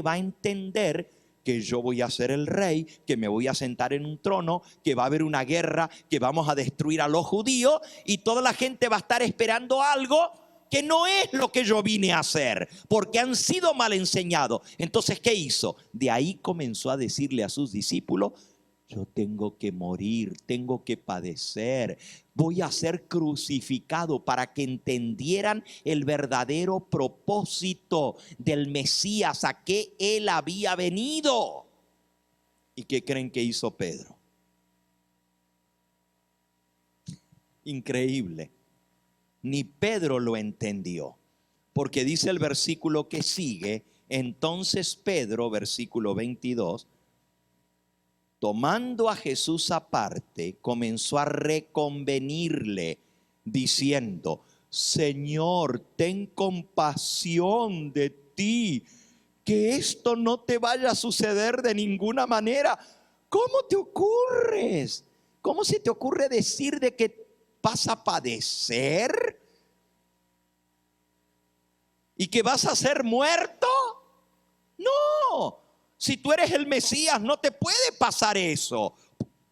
va a entender que yo voy a ser el rey, que me voy a sentar en un trono, que va a haber una guerra, que vamos a destruir a los judíos, y toda la gente va a estar esperando algo que no es lo que yo vine a hacer, porque han sido mal enseñados. Entonces, ¿qué hizo? De ahí comenzó a decirle a sus discípulos: yo tengo que morir, tengo que padecer, voy a ser crucificado, para que entendieran el verdadero propósito del Mesías, a qué Él había venido. ¿Y qué creen que hizo Pedro? Increíble. Ni Pedro lo entendió, porque dice el versículo que sigue: entonces Pedro, versículo 22, tomando a Jesús aparte, comenzó a reconvenirle, diciendo: Señor, ten compasión de ti, que esto no te vaya a suceder de ninguna manera. ¿Cómo te ocurres? ¿Cómo se te ocurre decir de que vas a padecer y que vas a ser muerto? No. Si tú eres el Mesías, no te puede pasar eso.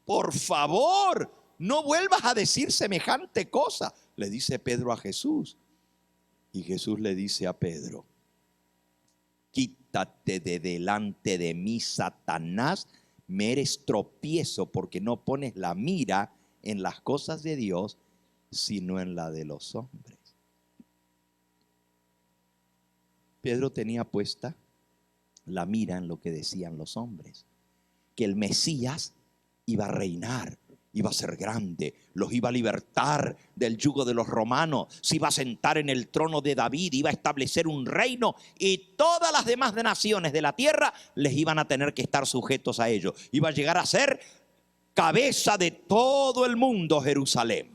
Por favor, no vuelvas a decir semejante cosa, le dice Pedro a Jesús. Y Jesús le dice a Pedro: quítate de delante de mí, Satanás, me eres tropiezo, porque no pones la mira en las cosas de Dios, sino en la de los hombres. Pedro tenía puesta la mira en lo que decían los hombres, que el Mesías iba a reinar, iba a ser grande, los iba a libertar del yugo de los romanos, se iba a sentar en el trono de David, iba a establecer un reino, y todas las demás naciones de la tierra les iban a tener que estar sujetos a ellos. Iba a llegar a ser cabeza de todo el mundo Jerusalén.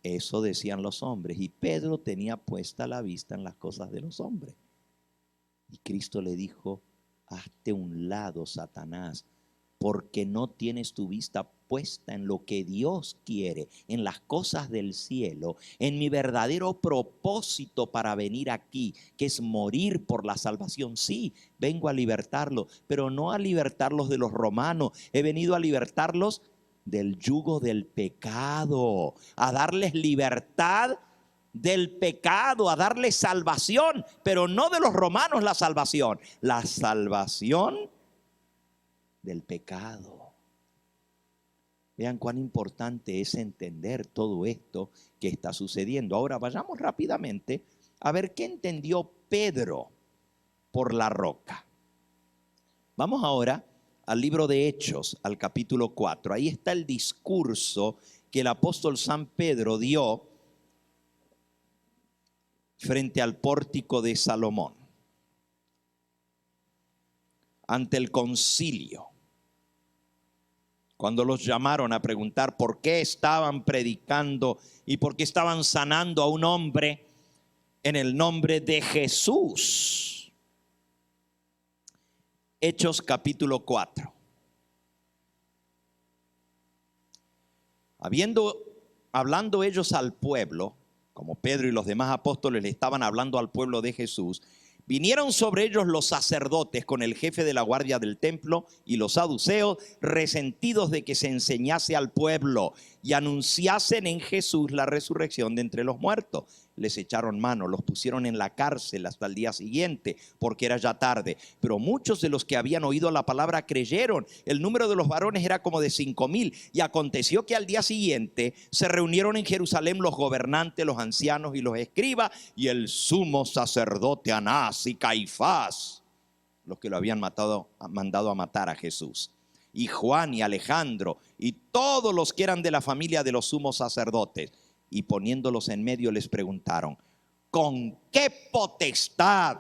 Eso decían los hombres, y Pedro tenía puesta la vista en las cosas de los hombres. Y Cristo le dijo: hazte un lado, Satanás, porque no tienes tu vista puesta en lo que Dios quiere, en las cosas del cielo, en mi verdadero propósito para venir aquí, que es morir por la salvación. Sí, vengo a libertarlos, pero no a libertarlos de los romanos. He venido a libertarlos del yugo del pecado, a darles libertad del pecado, a darle salvación, pero no de los romanos la salvación del pecado. Vean cuán importante es entender todo esto que está sucediendo. Ahora vayamos rápidamente a ver qué entendió Pedro por la roca. Vamos ahora al libro de Hechos, al capítulo 4. Ahí está el discurso que el apóstol San Pedro dio frente al pórtico de Salomón, ante el concilio, cuando los llamaron a preguntar por qué estaban predicando y por qué estaban sanando a un hombre en el nombre de Jesús. Hechos capítulo 4. Hablando ellos al pueblo, como Pedro y los demás apóstoles le estaban hablando al pueblo de Jesús, vinieron sobre ellos los sacerdotes con el jefe de la guardia del templo y los saduceos, resentidos de que se enseñase al pueblo y anunciasen en Jesús la resurrección de entre los muertos. les echaron mano, los pusieron en la cárcel hasta el día siguiente, porque era ya tarde. Pero muchos de los que habían oído la palabra creyeron. El número de los varones era como de 5,000. Y aconteció que al día siguiente se reunieron en Jerusalén los gobernantes, los ancianos y los escribas, y el sumo sacerdote Anás y Caifás, los que lo habían mandado a matar a Jesús, y Juan y Alejandro, y todos los que eran de la familia de los sumos sacerdotes. Y poniéndolos en medio les preguntaron: ¿con qué potestad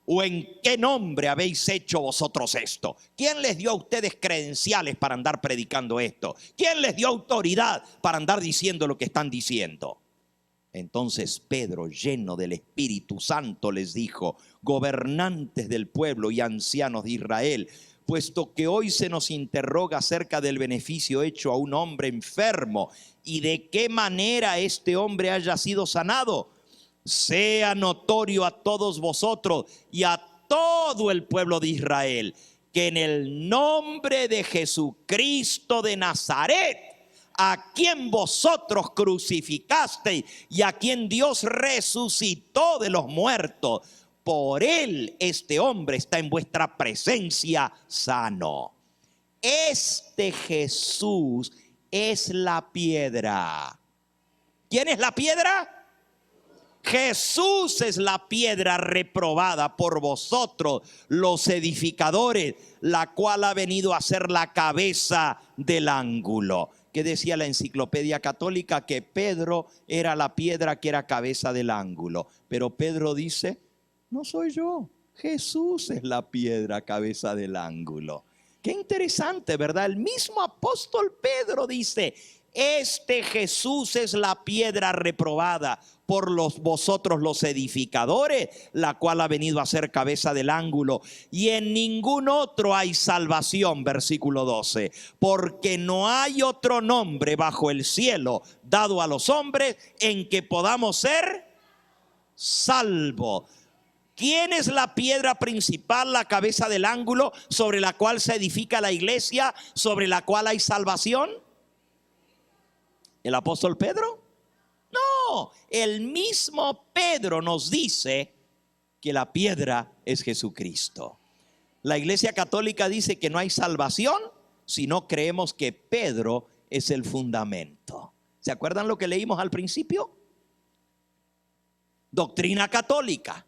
o en qué nombre habéis hecho vosotros esto? ¿Quién les dio a ustedes credenciales para andar predicando esto? ¿Quién les dio autoridad para andar diciendo lo que están diciendo? Entonces Pedro, lleno del Espíritu Santo, les dijo: gobernantes del pueblo y ancianos de Israel, puesto que hoy se nos interroga acerca del beneficio hecho a un hombre enfermo y de qué manera este hombre haya sido sanado, sea notorio a todos vosotros y a todo el pueblo de Israel que en el nombre de Jesucristo de Nazaret, a quien vosotros crucificasteis y a quien Dios resucitó de los muertos, por él este hombre está en vuestra presencia sano. Este Jesús es la piedra. ¿Quién es la piedra? Jesús es la piedra reprobada por vosotros, los edificadores, la cual ha venido a ser la cabeza del ángulo. Que decía la Enciclopedia Católica que Pedro era la piedra que era cabeza del ángulo. Pero Pedro dice: no soy yo, Jesús es la piedra cabeza del ángulo. Qué interesante, ¿verdad? El mismo apóstol Pedro dice: este Jesús es la piedra reprobada por vosotros los edificadores, la cual ha venido a ser cabeza del ángulo, y en ningún otro hay salvación. Versículo 12, porque no hay otro nombre bajo el cielo dado a los hombres en que podamos ser salvos. ¿Quién es la piedra principal, la cabeza del ángulo, sobre la cual se edifica la iglesia, sobre la cual hay salvación? ¿El apóstol Pedro? No, el mismo Pedro nos dice que la piedra es Jesucristo. La Iglesia Católica dice que no hay salvación si no creemos que Pedro es el fundamento. ¿Se acuerdan lo que leímos al principio? Doctrina católica.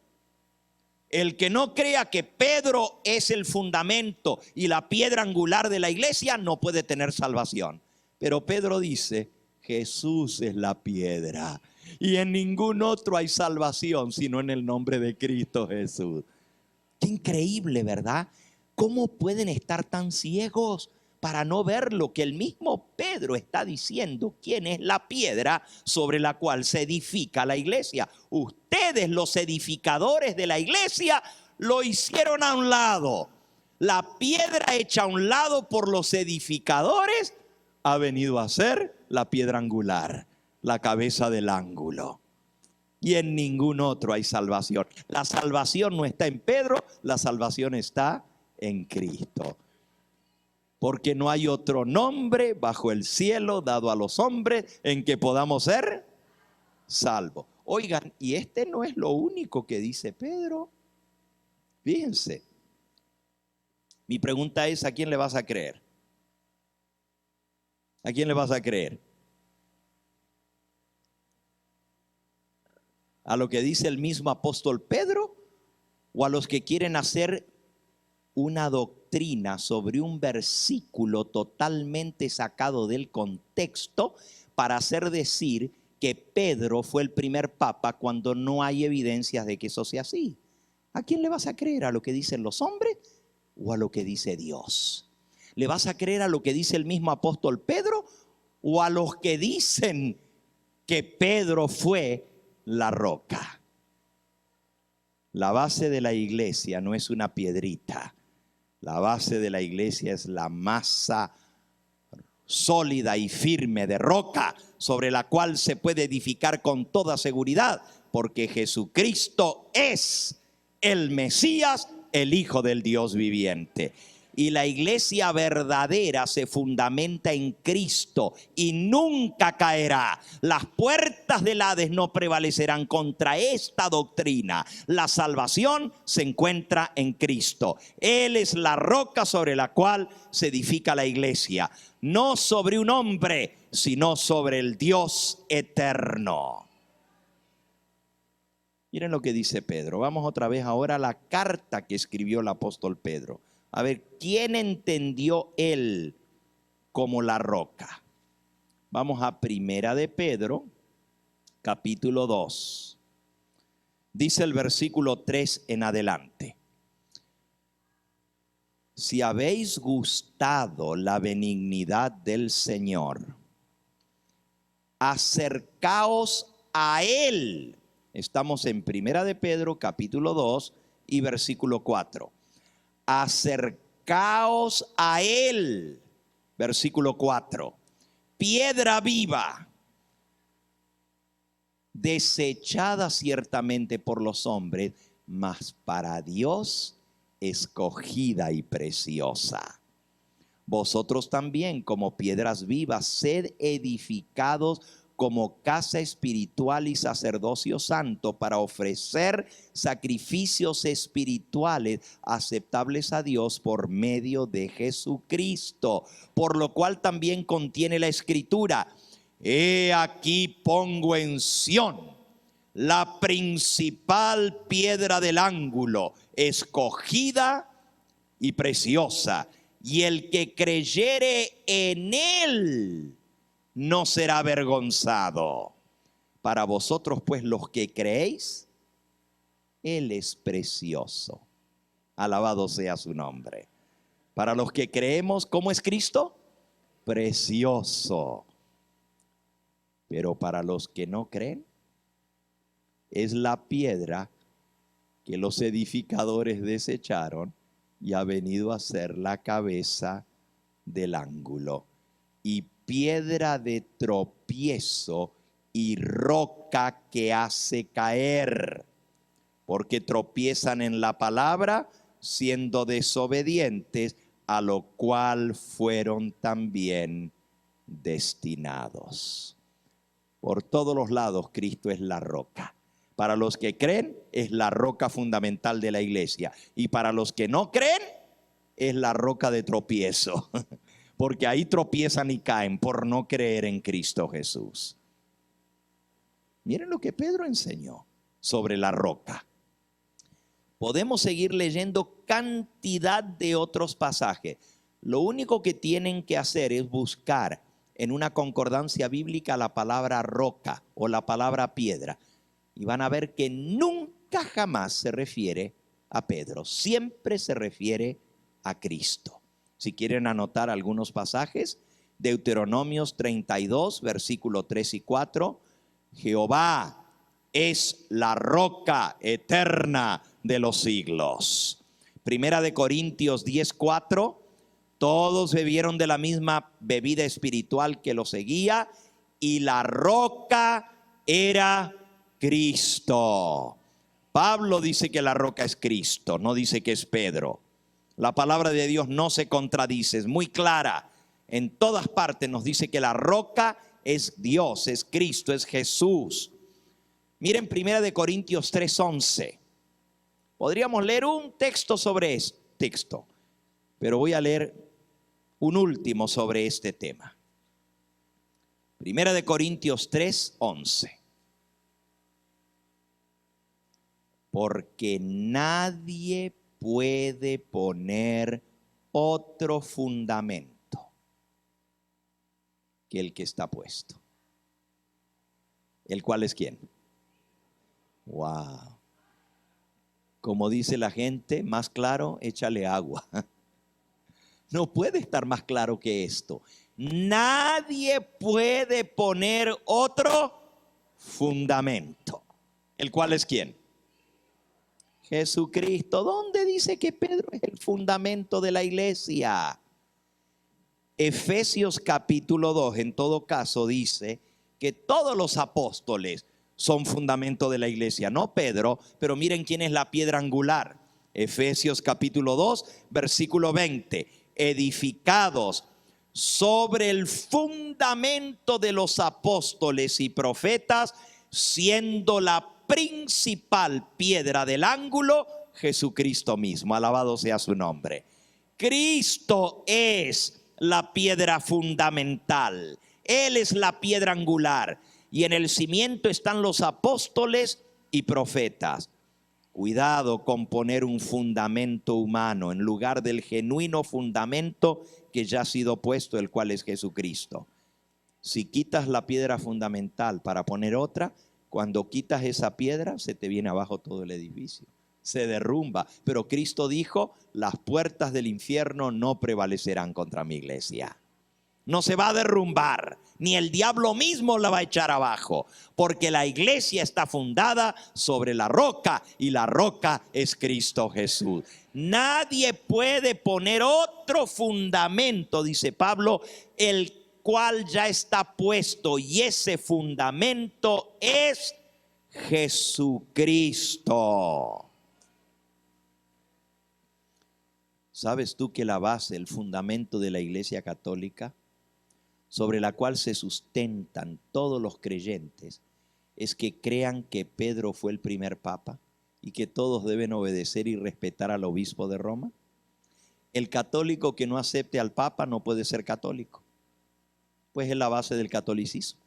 El que no crea que Pedro es el fundamento y la piedra angular de la iglesia no puede tener salvación. Pero Pedro dice: Jesús es la piedra y en ningún otro hay salvación sino en el nombre de Cristo Jesús. Qué increíble, ¿verdad? ¿Cómo pueden estar tan ciegos para no ver lo que el mismo Pedro está diciendo? ¿Quién es la piedra sobre la cual se edifica la iglesia? Ustedes, los edificadores de la iglesia, lo hicieron a un lado. La piedra hecha a un lado por los edificadores ha venido a ser la piedra angular, la cabeza del ángulo. Y en ningún otro hay salvación. La salvación no está en Pedro, la salvación está en Cristo. Porque no hay otro nombre bajo el cielo dado a los hombres en que podamos ser salvos. Oigan, y este no es lo único que dice Pedro. Fíjense. Mi pregunta es: ¿a quién le vas a creer? ¿A quién le vas a creer? ¿A lo que dice el mismo apóstol Pedro o a los que quieren hacer una doctrina sobre un versículo totalmente sacado del contexto para hacer decir que Pedro fue el primer papa cuando no hay evidencias de que eso sea así? ¿A quién le vas a creer? ¿A lo que dicen los hombres o a lo que dice Dios? ¿Le vas a creer a lo que dice el mismo apóstol Pedro o a los que dicen que Pedro fue la roca? La base de la iglesia no es una piedrita. La base de la iglesia es la masa sólida y firme de roca sobre la cual se puede edificar con toda seguridad, porque Jesucristo es el Mesías, el Hijo del Dios viviente. Y la iglesia verdadera se fundamenta en Cristo y nunca caerá. Las puertas del Hades no prevalecerán contra esta doctrina. La salvación se encuentra en Cristo. Él es la roca sobre la cual se edifica la iglesia. No sobre un hombre, sino sobre el Dios eterno. Miren lo que dice Pedro. Vamos otra vez ahora a la carta que escribió el apóstol Pedro. A ver, ¿quién entendió él como la roca? Vamos a Primera de Pedro, capítulo 2. Dice el versículo 3 en adelante. Si habéis gustado la benignidad del Señor, acercaos a Él. Estamos en Primera de Pedro, capítulo 2 y versículo 4. Acercaos a Él, versículo 4, piedra viva, desechada ciertamente por los hombres, mas para Dios escogida y preciosa. Vosotros también, como piedras vivas, sed edificados como casa espiritual y sacerdocio santo, para ofrecer sacrificios espirituales aceptables a Dios por medio de Jesucristo. Por lo cual también contiene la escritura: he aquí pongo en Sión la principal piedra del ángulo, escogida y preciosa, y el que creyere en él no será avergonzado. Para vosotros pues, los que creéis, Él es precioso. Alabado sea su nombre. Para los que creemos, ¿cómo es Cristo? Precioso. Pero para los que no creen, es la piedra que los edificadores desecharon y ha venido a ser la cabeza del ángulo. Y piedra de tropiezo y roca que hace caer, porque tropiezan en la palabra, siendo desobedientes, a lo cual fueron también destinados. Por todos los lados Cristo es la roca. Para los que creen, es la roca fundamental de la iglesia, y para los que no creen, es la roca de tropiezo. Porque ahí tropiezan y caen por no creer en Cristo Jesús. Miren lo que Pedro enseñó sobre la roca. Podemos seguir leyendo cantidad de otros pasajes. Lo único que tienen que hacer es buscar en una concordancia bíblica la palabra roca o la palabra piedra, y van a ver que nunca jamás se refiere a Pedro. Siempre se refiere a Cristo. Si quieren anotar algunos pasajes, Deuteronomios 32, versículo 3 y 4. Jehová es la roca eterna de los siglos. Primera de Corintios 10, 4. Todos bebieron de la misma bebida espiritual que los seguía, y la roca era Cristo. Pablo dice que la roca es Cristo, no dice que es Pedro. La palabra de Dios no se contradice, es muy clara. En todas partes nos dice que la roca es Dios, es Cristo, es Jesús. Miren Primera de Corintios 3:11. Podríamos leer un texto sobre este texto, pero voy a leer un último sobre este tema. Primera de Corintios 3:11. Porque nadie puede poner otro fundamento que el que está puesto. ¿El cual es quién? Wow. Como dice la gente, más claro, échale agua. No puede estar más claro que esto. Nadie puede poner otro fundamento. ¿El cual es quién? Jesucristo. ¿Dónde dice que Pedro es el fundamento de la iglesia? Efesios capítulo 2, en todo caso, dice que todos los apóstoles son fundamento de la iglesia. No Pedro, pero miren quién es la piedra angular. Efesios capítulo 2, versículo 20. Edificados sobre el fundamento de los apóstoles y profetas, siendo la principal piedra del ángulo Jesucristo mismo. Alabado sea su nombre. Cristo es la piedra fundamental. Él es la piedra angular. Y en el cimiento están los apóstoles y profetas. Cuidado con poner un fundamento humano en lugar del genuino fundamento que ya ha sido puesto, el cual es Jesucristo. Si quitas la piedra fundamental para poner otra, cuando quitas esa piedra se te viene abajo todo el edificio, se derrumba. Pero Cristo dijo: las puertas del infierno no prevalecerán contra mi iglesia. No se va a derrumbar, ni el diablo mismo la va a echar abajo, porque la iglesia está fundada sobre la roca, y la roca es Cristo Jesús. Nadie puede poner otro fundamento, dice Pablo, el cual ya está puesto, y ese fundamento es Jesucristo. ¿Sabes tú que la base, el fundamento de la Iglesia Católica, sobre la cual se sustentan todos los creyentes, es que crean que Pedro fue el primer papa y que todos deben obedecer y respetar al obispo de Roma? El católico que no acepte al papa no puede ser católico, pues es la base del catolicismo.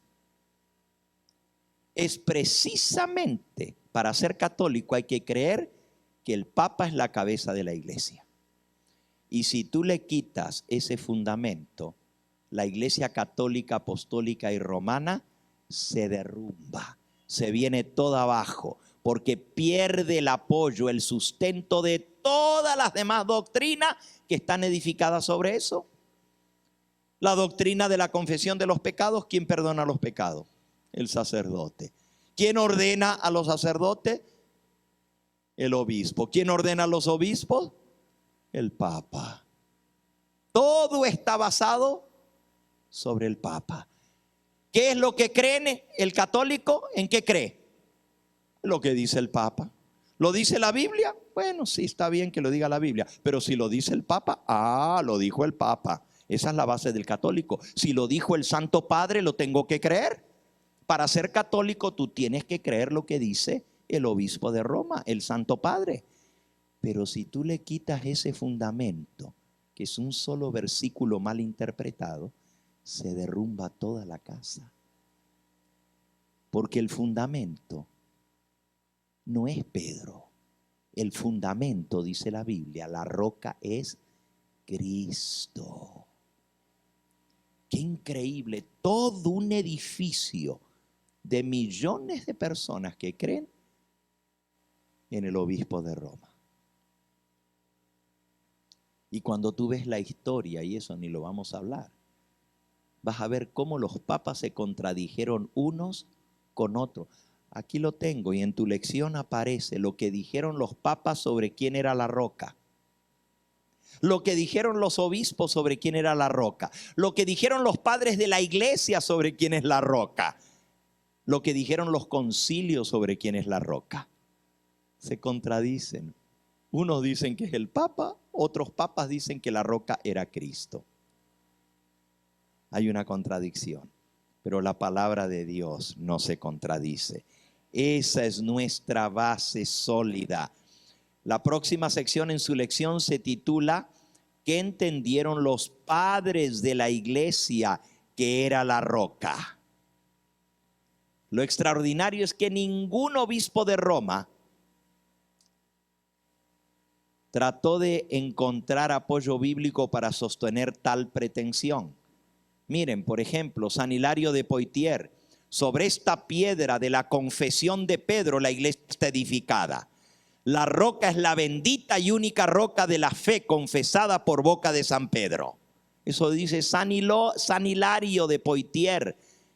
Es precisamente para ser católico hay que creer que el papa es la cabeza de la iglesia. Y si tú le quitas ese fundamento, la iglesia católica, apostólica y romana se derrumba, se viene toda abajo, porque pierde el apoyo, el sustento de todas las demás doctrinas que están edificadas sobre eso. La doctrina de la confesión de los pecados, ¿quién perdona los pecados? El sacerdote. ¿Quién ordena a los sacerdotes? El obispo. ¿Quién ordena a los obispos? El papa. Todo está basado sobre el papa. ¿Qué es lo que cree el católico? ¿En qué cree? Lo que dice el papa. ¿Lo dice la Biblia? Bueno, sí, está bien que lo diga la Biblia, pero si lo dice el papa, lo dijo el papa. Esa es la base del católico. Si lo dijo el Santo Padre, lo tengo que creer. Para ser católico tú tienes que creer lo que dice el obispo de Roma, el Santo Padre. Pero si tú le quitas ese fundamento, que es un solo versículo mal interpretado, se derrumba toda la casa. Porque el fundamento no es Pedro. El fundamento, dice la Biblia, la roca es Cristo. Qué increíble, todo un edificio de millones de personas que creen en el obispo de Roma. Y cuando tú ves la historia, y eso ni lo vamos a hablar, vas a ver cómo los papas se contradijeron unos con otros. Aquí lo tengo, y en tu lección aparece lo que dijeron los papas sobre quién era la roca, lo que dijeron los obispos sobre quién era la roca, lo que dijeron los padres de la iglesia sobre quién es la roca, lo que dijeron los concilios sobre quién es la roca. Se contradicen. Unos dicen que es el papa, otros papas dicen que la roca era Cristo. Hay una contradicción, pero la palabra de Dios no se contradice. Esa es nuestra base sólida. La próxima sección en su lección se titula ¿Qué entendieron los padres de la iglesia que era la roca? Lo extraordinario es que ningún obispo de Roma trató de encontrar apoyo bíblico para sostener tal pretensión. Miren, por ejemplo, San Hilario de Poitiers: sobre esta piedra de la confesión de Pedro la iglesia está edificada. La roca es la bendita y única roca de la fe confesada por boca de San Pedro. Eso dice San Hilario de Poitiers,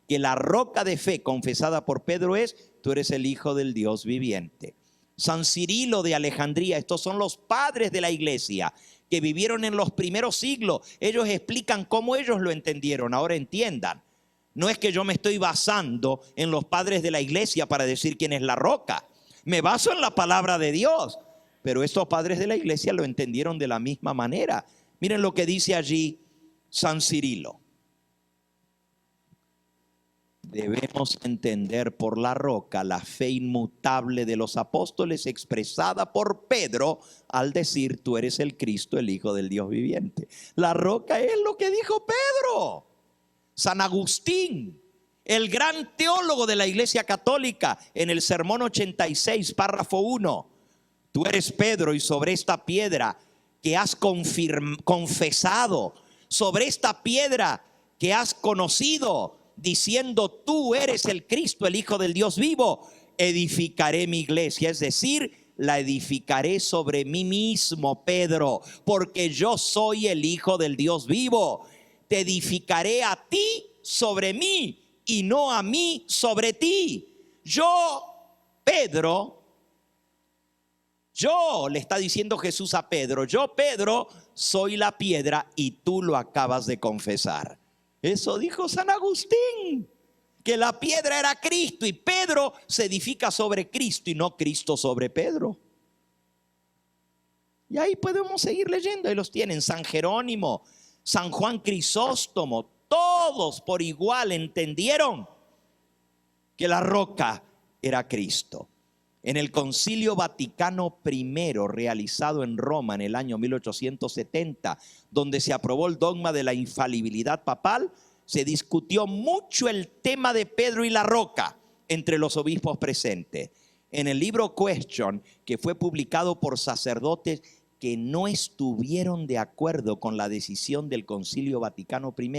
que la roca de fe confesada por Pedro es: tú eres el Hijo del Dios viviente. San Cirilo de Alejandría, estos son los padres de la iglesia que vivieron en los primeros siglos. Ellos explican cómo ellos lo entendieron. Ahora entiendan, no es que yo me estoy basando en los padres de la iglesia para decir quién es la roca. Me baso en la palabra de Dios. Pero estos padres de la iglesia lo entendieron de la misma manera. Miren lo que dice allí San Cirilo. Debemos entender por la roca la fe inmutable de los apóstoles expresada por Pedro al decir: tú eres el Cristo, el Hijo del Dios viviente. La roca es lo que dijo Pedro. San Agustín, el gran teólogo de la Iglesia Católica, en el Sermón 86, párrafo 1: tú eres Pedro, y sobre esta piedra que has confesado, sobre esta piedra que has conocido, diciendo tú eres el Cristo, el Hijo del Dios vivo, edificaré mi iglesia. Es decir, la edificaré sobre mí mismo, Pedro, porque yo soy el Hijo del Dios vivo. Te edificaré a ti sobre mí, y no a mí sobre ti. Yo, Pedro, yo, le está diciendo Jesús a Pedro, yo, Pedro, soy la piedra y tú lo acabas de confesar. Eso dijo San Agustín, que la piedra era Cristo y Pedro se edifica sobre Cristo y no Cristo sobre Pedro. Y ahí podemos seguir leyendo, ahí los tienen: San Jerónimo, San Juan Crisóstomo, todos por igual entendieron que la roca era Cristo. En el Concilio Vaticano I, realizado en Roma en el año 1870, donde se aprobó el dogma de la infalibilidad papal, se discutió mucho el tema de Pedro y la roca entre los obispos presentes. En el libro Question, que fue publicado por sacerdotes que no estuvieron de acuerdo con la decisión del Concilio Vaticano I,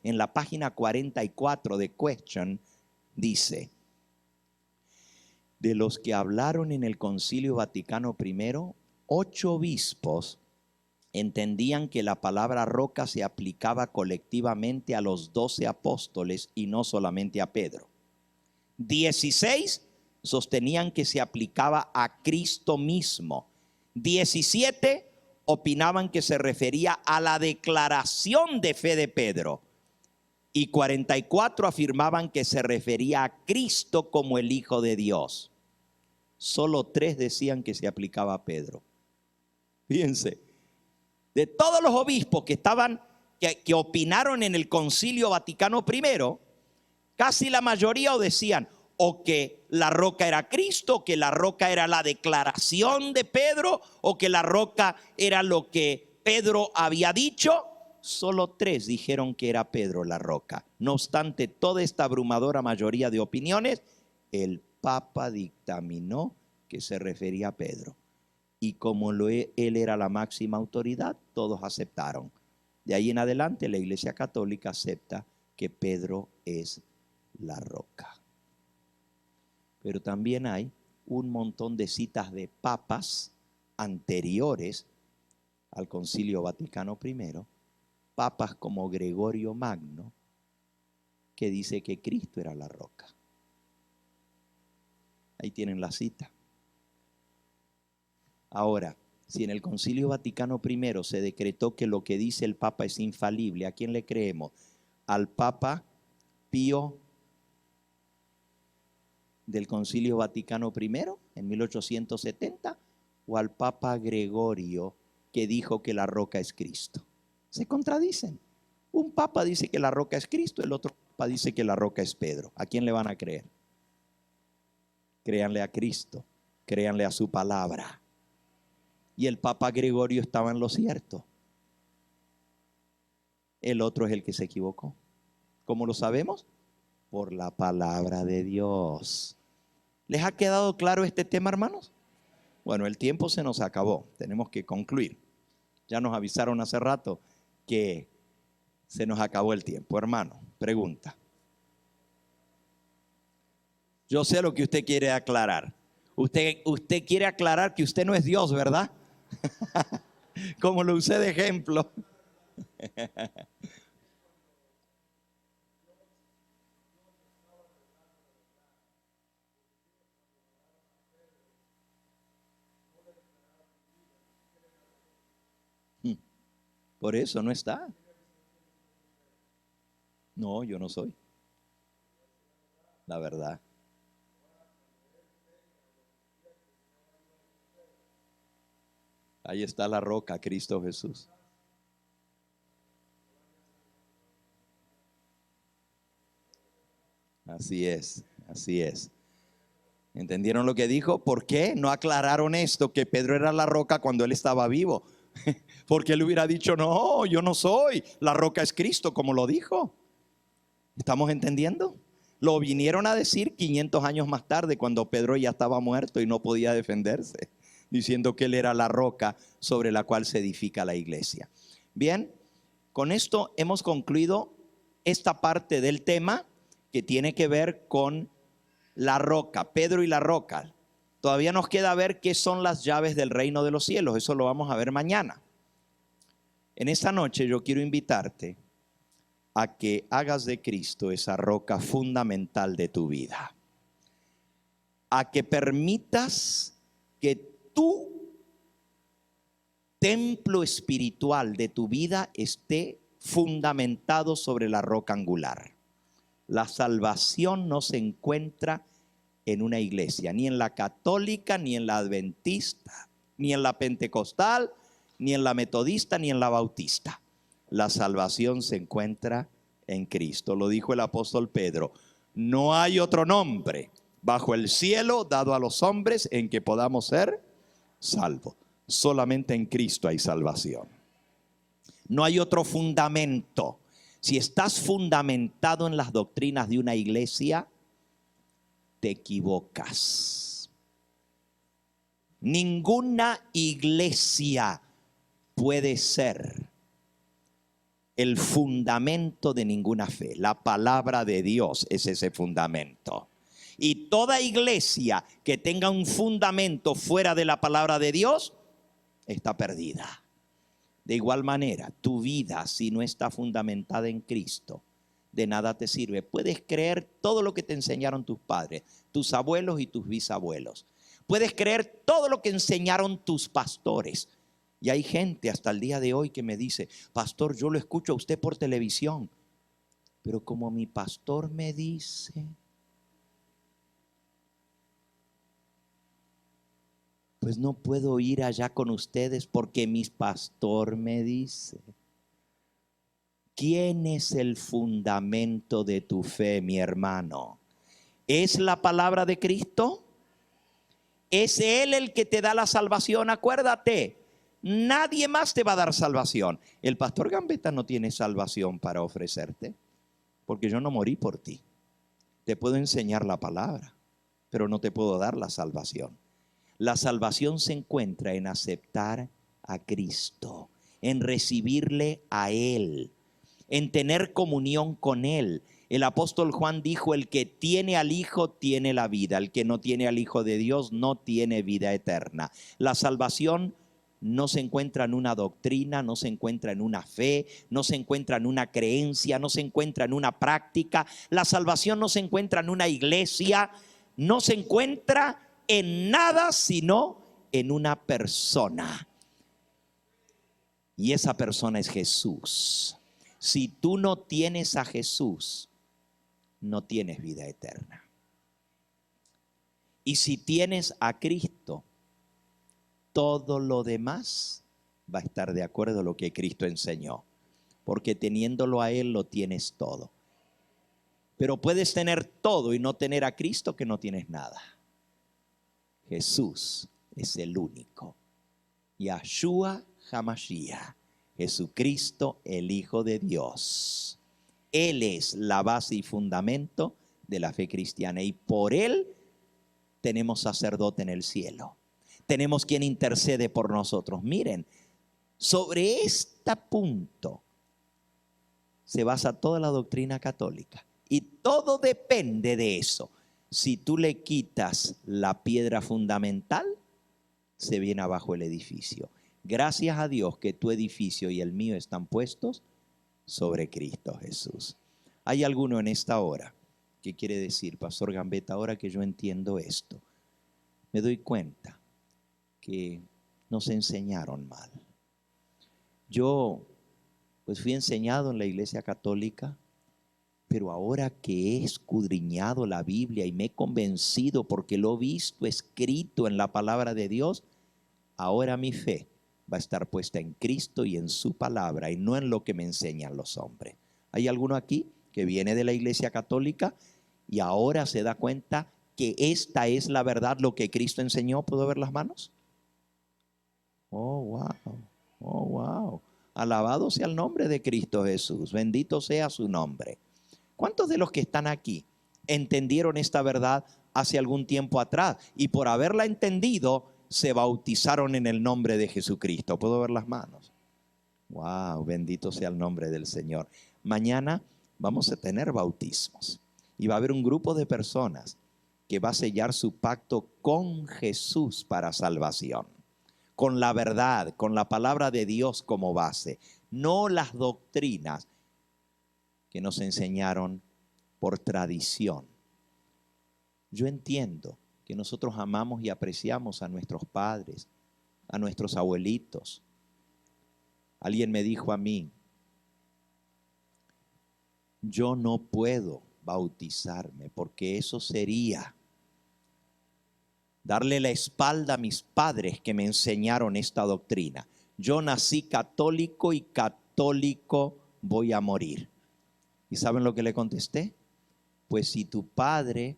en la página 44 de Question, dice: de los que hablaron en el Concilio Vaticano I, 8 obispos entendían que la palabra roca se aplicaba colectivamente a los 12 apóstoles y no solamente a Pedro. 16 sostenían que se aplicaba a Cristo mismo. 17 opinaban que se refería a la declaración de fe de Pedro. Y 44 afirmaban que se refería a Cristo como el Hijo de Dios. Solo 3 decían que se aplicaba a Pedro. Fíjense, de todos los obispos que opinaron en el Concilio Vaticano I, casi la mayoría decían o que la roca era Cristo, que la roca era la declaración de Pedro, o que la roca era lo que Pedro había dicho. Solo 3 dijeron que era Pedro la roca. No obstante toda esta abrumadora mayoría de opiniones, el Papa dictaminó que se refería a Pedro. Y como él era la máxima autoridad, todos aceptaron. De ahí en adelante la Iglesia Católica acepta que Pedro es la roca. Pero también hay un montón de citas de papas anteriores al Concilio Vaticano I, papas como Gregorio Magno, que dice que Cristo era la roca. Ahí tienen la cita. Ahora, si en el Concilio Vaticano I se decretó que lo que dice el Papa es infalible, ¿a quién le creemos? ¿Al Papa Pío del Concilio Vaticano I en 1870 o al Papa Gregorio que dijo que la roca es Cristo? Se contradicen. Un Papa dice que la roca es Cristo, el otro Papa dice que la roca es Pedro. ¿A quién le van a creer? Créanle a Cristo, créanle a su palabra. Y el Papa Gregorio estaba en lo cierto. El otro es el que se equivocó. ¿Cómo lo sabemos? Por la palabra de Dios. ¿Les ha quedado claro este tema, hermanos? Bueno, el tiempo se nos acabó. Tenemos que concluir. Ya nos avisaron hace rato que se nos acabó el tiempo. Hermano, pregunta. Yo sé lo que usted quiere aclarar. Usted quiere aclarar que usted no es Dios, ¿verdad? Como lo usé de ejemplo. Por eso no está. No, yo no soy. La verdad. Ahí está la roca, Cristo Jesús. Así es, así es. ¿Entendieron lo que dijo? ¿Por qué no aclararon esto, que Pedro era la roca cuando él estaba vivo? Porque él hubiera dicho, no, yo no soy, la roca es Cristo, como lo dijo. ¿Estamos entendiendo? Lo vinieron a decir 500 años más tarde, cuando Pedro ya estaba muerto y no podía defenderse, diciendo que él era la roca sobre la cual se edifica la iglesia. Bien, con esto hemos concluido esta parte del tema que tiene que ver con la roca, Pedro y la roca. Todavía nos queda ver qué son las llaves del reino de los cielos. Eso lo vamos a ver mañana. En esta noche yo quiero invitarte a que hagas de Cristo esa roca fundamental de tu vida. A que permitas que tu templo espiritual de tu vida esté fundamentado sobre la roca angular. La salvación no se encuentra en una iglesia, ni en la católica, ni en la adventista, ni en la pentecostal, ni en la metodista, ni en la bautista. La salvación se encuentra en Cristo. Lo dijo el apóstol Pedro: no hay otro nombre bajo el cielo dado a los hombres en que podamos ser salvos. Solamente en Cristo hay salvación. No hay otro fundamento. Si estás fundamentado en las doctrinas de una iglesia, te equivocas. Ninguna iglesia puede ser el fundamento de ninguna fe. La palabra de Dios es ese fundamento. Y toda iglesia que tenga un fundamento fuera de la palabra de Dios está perdida. De igual manera, tu vida, si no está fundamentada en Cristo, de nada te sirve. Puedes creer todo lo que te enseñaron tus padres, tus abuelos y tus bisabuelos. Puedes creer todo lo que enseñaron tus pastores. Y hay gente hasta el día de hoy que me dice: pastor, yo lo escucho a usted por televisión, pero como mi pastor me dice, pues no puedo ir allá con ustedes porque mi pastor me dice. ¿Quién es el fundamento de tu fe, mi hermano? ¿Es la palabra de Cristo? ¿Es Él el que te da la salvación? Acuérdate, nadie más te va a dar salvación. El pastor Gambetta no tiene salvación para ofrecerte, porque yo no morí por ti. Te puedo enseñar la palabra, pero no te puedo dar la salvación. La salvación se encuentra en aceptar a Cristo, en recibirle a Él, en tener comunión con Él. El apóstol Juan dijo: el que tiene al Hijo tiene la vida, el que no tiene al Hijo de Dios no tiene vida eterna. La salvación no se encuentra en una doctrina, no se encuentra en una fe, no se encuentra en una creencia, no se encuentra en una práctica. La salvación no se encuentra en una iglesia, no se encuentra en nada sino en una persona. Y esa persona es Jesús. Si tú no tienes a Jesús, no tienes vida eterna. Y si tienes a Cristo, todo lo demás va a estar de acuerdo a lo que Cristo enseñó. Porque teniéndolo a Él lo tienes todo. Pero puedes tener todo y no tener a Cristo, que no tienes nada. Jesús es el único. Yahshua HaMashiach, Jesucristo, el Hijo de Dios. Él es la base y fundamento de la fe cristiana, y por Él tenemos sacerdote en el cielo. Tenemos quien intercede por nosotros. Miren, sobre este punto se basa toda la doctrina católica, y todo depende de eso. Si tú le quitas la piedra fundamental, se viene abajo el edificio. Gracias a Dios que tu edificio y el mío están puestos sobre Cristo Jesús. ¿Hay alguno en esta hora que quiere decir: pastor Gambetta, ahora que yo entiendo esto, me doy cuenta que nos enseñaron mal? Yo pues fui enseñado en la iglesia católica, pero ahora que he escudriñado la Biblia y me he convencido porque lo he visto escrito en la palabra de Dios, ahora mi fe va a estar puesta en Cristo y en su palabra y no en lo que me enseñan los hombres. ¿Hay alguno aquí que viene de la Iglesia Católica y ahora se da cuenta que esta es la verdad, lo que Cristo enseñó? ¿Puedo ver las manos? Oh, wow. Oh, wow. Alabado sea el nombre de Cristo Jesús. Bendito sea su nombre. ¿Cuántos de los que están aquí entendieron esta verdad hace algún tiempo atrás y por haberla entendido se bautizaron en el nombre de Jesucristo? ¿Puedo ver las manos? Wow, bendito sea el nombre del Señor. Mañana vamos a tener bautismos y va a haber un grupo de personas que va a sellar su pacto con Jesús para salvación, con la verdad, con la palabra de Dios como base, no las doctrinas que nos enseñaron por tradición. Yo entiendo que nosotros amamos y apreciamos a nuestros padres, a nuestros abuelitos. Alguien me dijo a mí, yo no puedo bautizarme porque eso sería darle la espalda a mis padres que me enseñaron esta doctrina. Yo nací católico y católico voy a morir. ¿Y saben lo que le contesté? Pues si tu padre,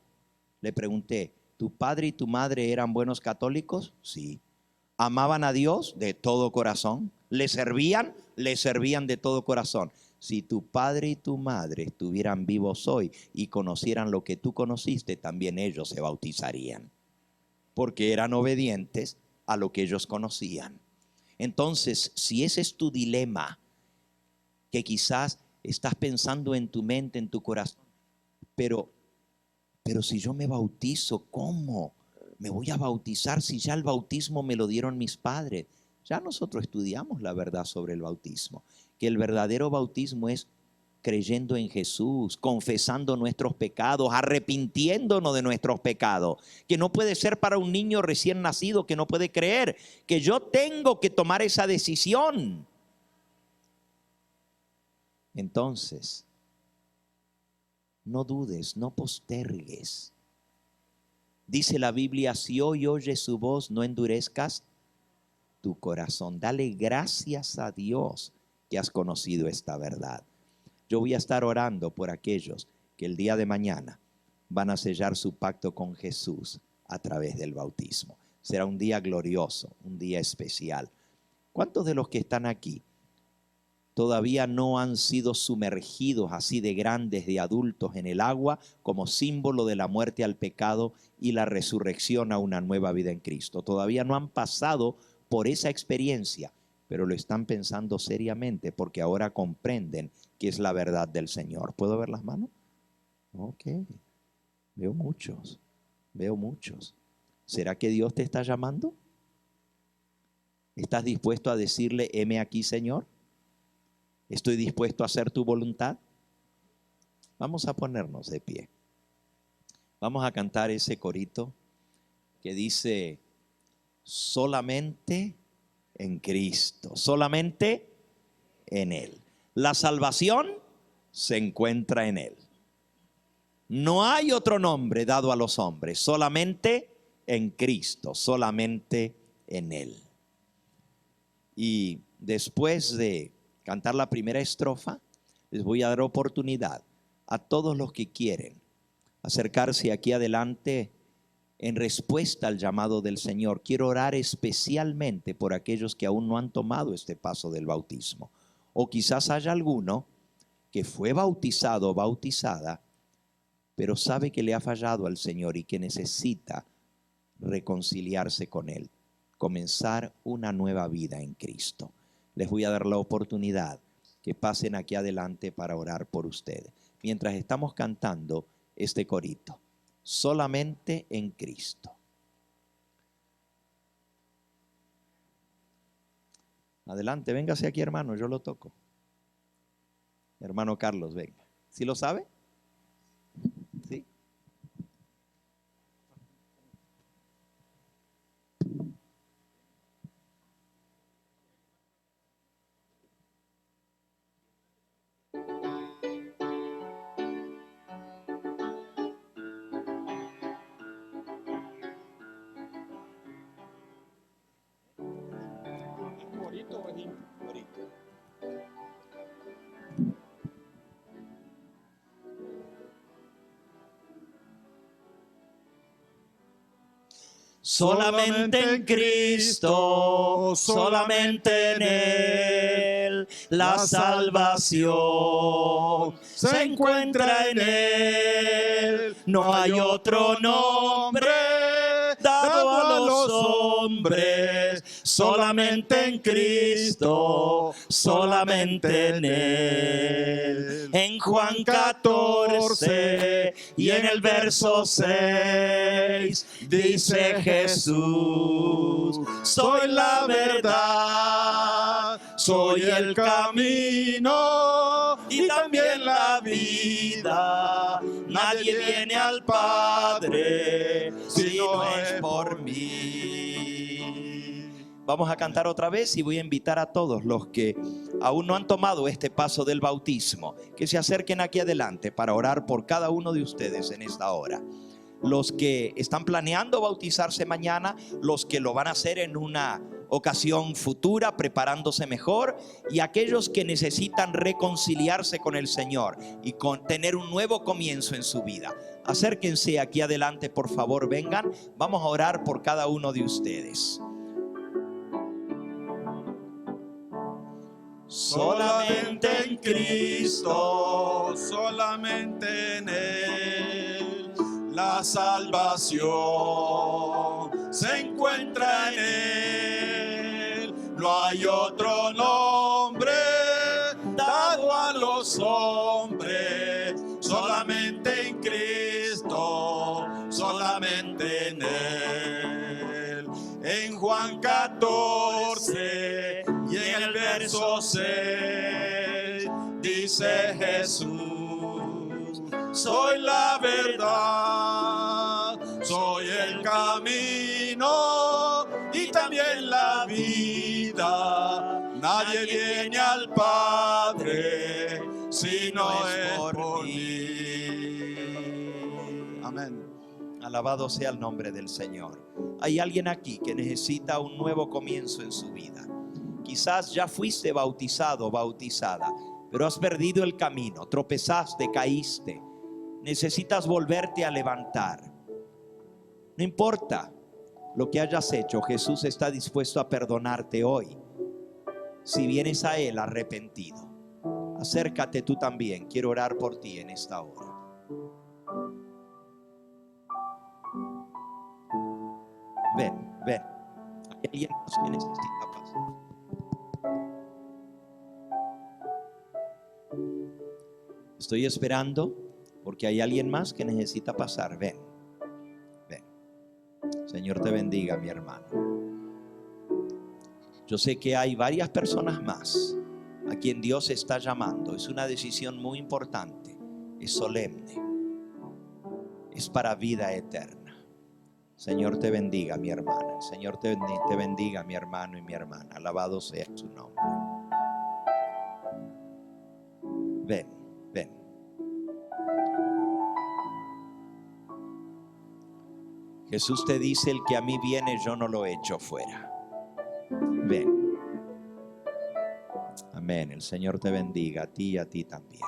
le pregunté, ¿tu padre y tu madre eran buenos católicos? Sí. ¿Amaban a Dios? De todo corazón. ¿Le servían? Le servían de todo corazón. Si tu padre y tu madre estuvieran vivos hoy y conocieran lo que tú conociste, también ellos se bautizarían, porque eran obedientes a lo que ellos conocían. Entonces, si ese es tu dilema, que quizás estás pensando en tu mente, en tu corazón, pero si yo me bautizo, ¿cómo me voy a bautizar si ya el bautismo me lo dieron mis padres? Ya nosotros estudiamos la verdad sobre el bautismo, que el verdadero bautismo es creyendo en Jesús, confesando nuestros pecados, arrepintiéndonos de nuestros pecados, que no puede ser para un niño recién nacido que no puede creer, que yo tengo que tomar esa decisión. Entonces, no dudes, no postergues. Dice la Biblia, si hoy oyes su voz, no endurezcas tu corazón. Dale gracias a Dios que has conocido esta verdad. Yo voy a estar orando por aquellos que el día de mañana van a sellar su pacto con Jesús a través del bautismo. Será un día glorioso, un día especial. ¿Cuántos de los que están aquí todavía no han sido sumergidos así de grandes, de adultos, en el agua como símbolo de la muerte al pecado y la resurrección a una nueva vida en Cristo? Todavía no han pasado por esa experiencia, pero lo están pensando seriamente porque ahora comprenden que es la verdad del Señor. ¿Puedo ver las manos? Ok, veo muchos, veo muchos. ¿Será que Dios te está llamando? ¿Estás dispuesto a decirle, heme aquí, Señor? ¿Estoy dispuesto a hacer tu voluntad? Vamos a ponernos de pie. Vamos a cantar ese corito que dice, solamente en Cristo, solamente en Él. La salvación se encuentra en Él. No hay otro nombre dado a los hombres, solamente en Cristo, solamente en Él. Y después de cantar la primera estrofa, les voy a dar oportunidad a todos los que quieren acercarse aquí adelante en respuesta al llamado del Señor. Quiero orar especialmente por aquellos que aún no han tomado este paso del bautismo. O quizás haya alguno que fue bautizado o bautizada, pero sabe que le ha fallado al Señor y que necesita reconciliarse con Él, comenzar una nueva vida en Cristo. Les voy a dar la oportunidad que pasen aquí adelante para orar por ustedes, mientras estamos cantando este corito, solamente en Cristo. Adelante, véngase aquí, hermano, yo lo toco. Hermano Carlos, venga. ¿Sí lo sabe? ¿Sí? Solamente en Cristo, solamente en Él, la salvación se encuentra en Él. No hay otro nombre dado a los hombres, solamente en Cristo, solamente en Él. En Juan 14 y en el verso 6 dice Jesús: soy la verdad, soy el camino y también la vida. Nadie viene al Padre si no es por mí. Vamos a cantar otra vez y voy a invitar a todos los que aún no han tomado este paso del bautismo, que se acerquen aquí adelante para orar por cada uno de ustedes en esta hora. Los que están planeando bautizarse mañana, los que lo van a hacer en una ocasión futura, preparándose mejor, y aquellos que necesitan reconciliarse con el Señor y tener un nuevo comienzo en su vida. Acérquense aquí adelante, por favor, vengan. Vamos a orar por cada uno de ustedes. Solamente en Cristo, solamente en Él, la salvación se encuentra en Él. No hay otro nombre dado a los hombres, solamente en Cristo, solamente en Él. En Juan 14 y en el verso 6 dice Jesús: soy la verdad, soy el camino y también la vida. Nadie viene al Padre si no es por mí. Amén. Alabado sea el nombre del Señor. Hay alguien aquí que necesita un nuevo comienzo en su vida. Quizás ya fuiste bautizado, bautizada, pero has perdido el camino, tropezaste, caíste. Necesitas volverte a levantar. No importa lo que hayas hecho, Jesús está dispuesto a perdonarte hoy, si vienes a Él arrepentido. Acércate tú también, quiero orar por ti en esta hora. Ven, ven. Hay alguien más que necesita pasar. Estoy esperando porque hay alguien más que necesita pasar. Ven, ven. Señor te bendiga, mi hermano. Yo sé que hay varias personas más a quien Dios está llamando. Es una decisión muy importante, es solemne, es para vida eterna. Señor te bendiga, mi hermana. Señor te bendiga, mi hermano y mi hermana. Alabado sea su nombre. Ven, ven. Jesús te dice: el que a mí viene, yo no lo echo fuera. Ven. Amén. El Señor te bendiga, a ti y a ti también.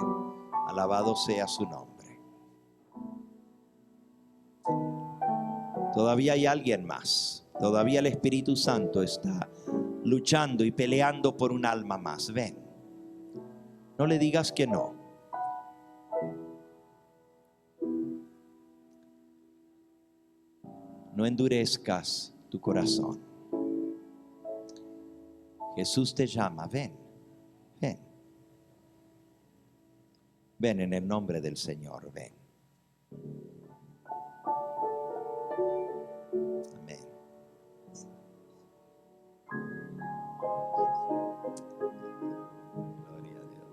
Alabado sea su nombre. Todavía hay alguien más. Todavía el Espíritu Santo está luchando y peleando por un alma más. Ven. No le digas que no. No endurezcas tu corazón. Jesús te llama. Ven, ven. Ven en el nombre del Señor. Ven. Amén. Gloria a Dios.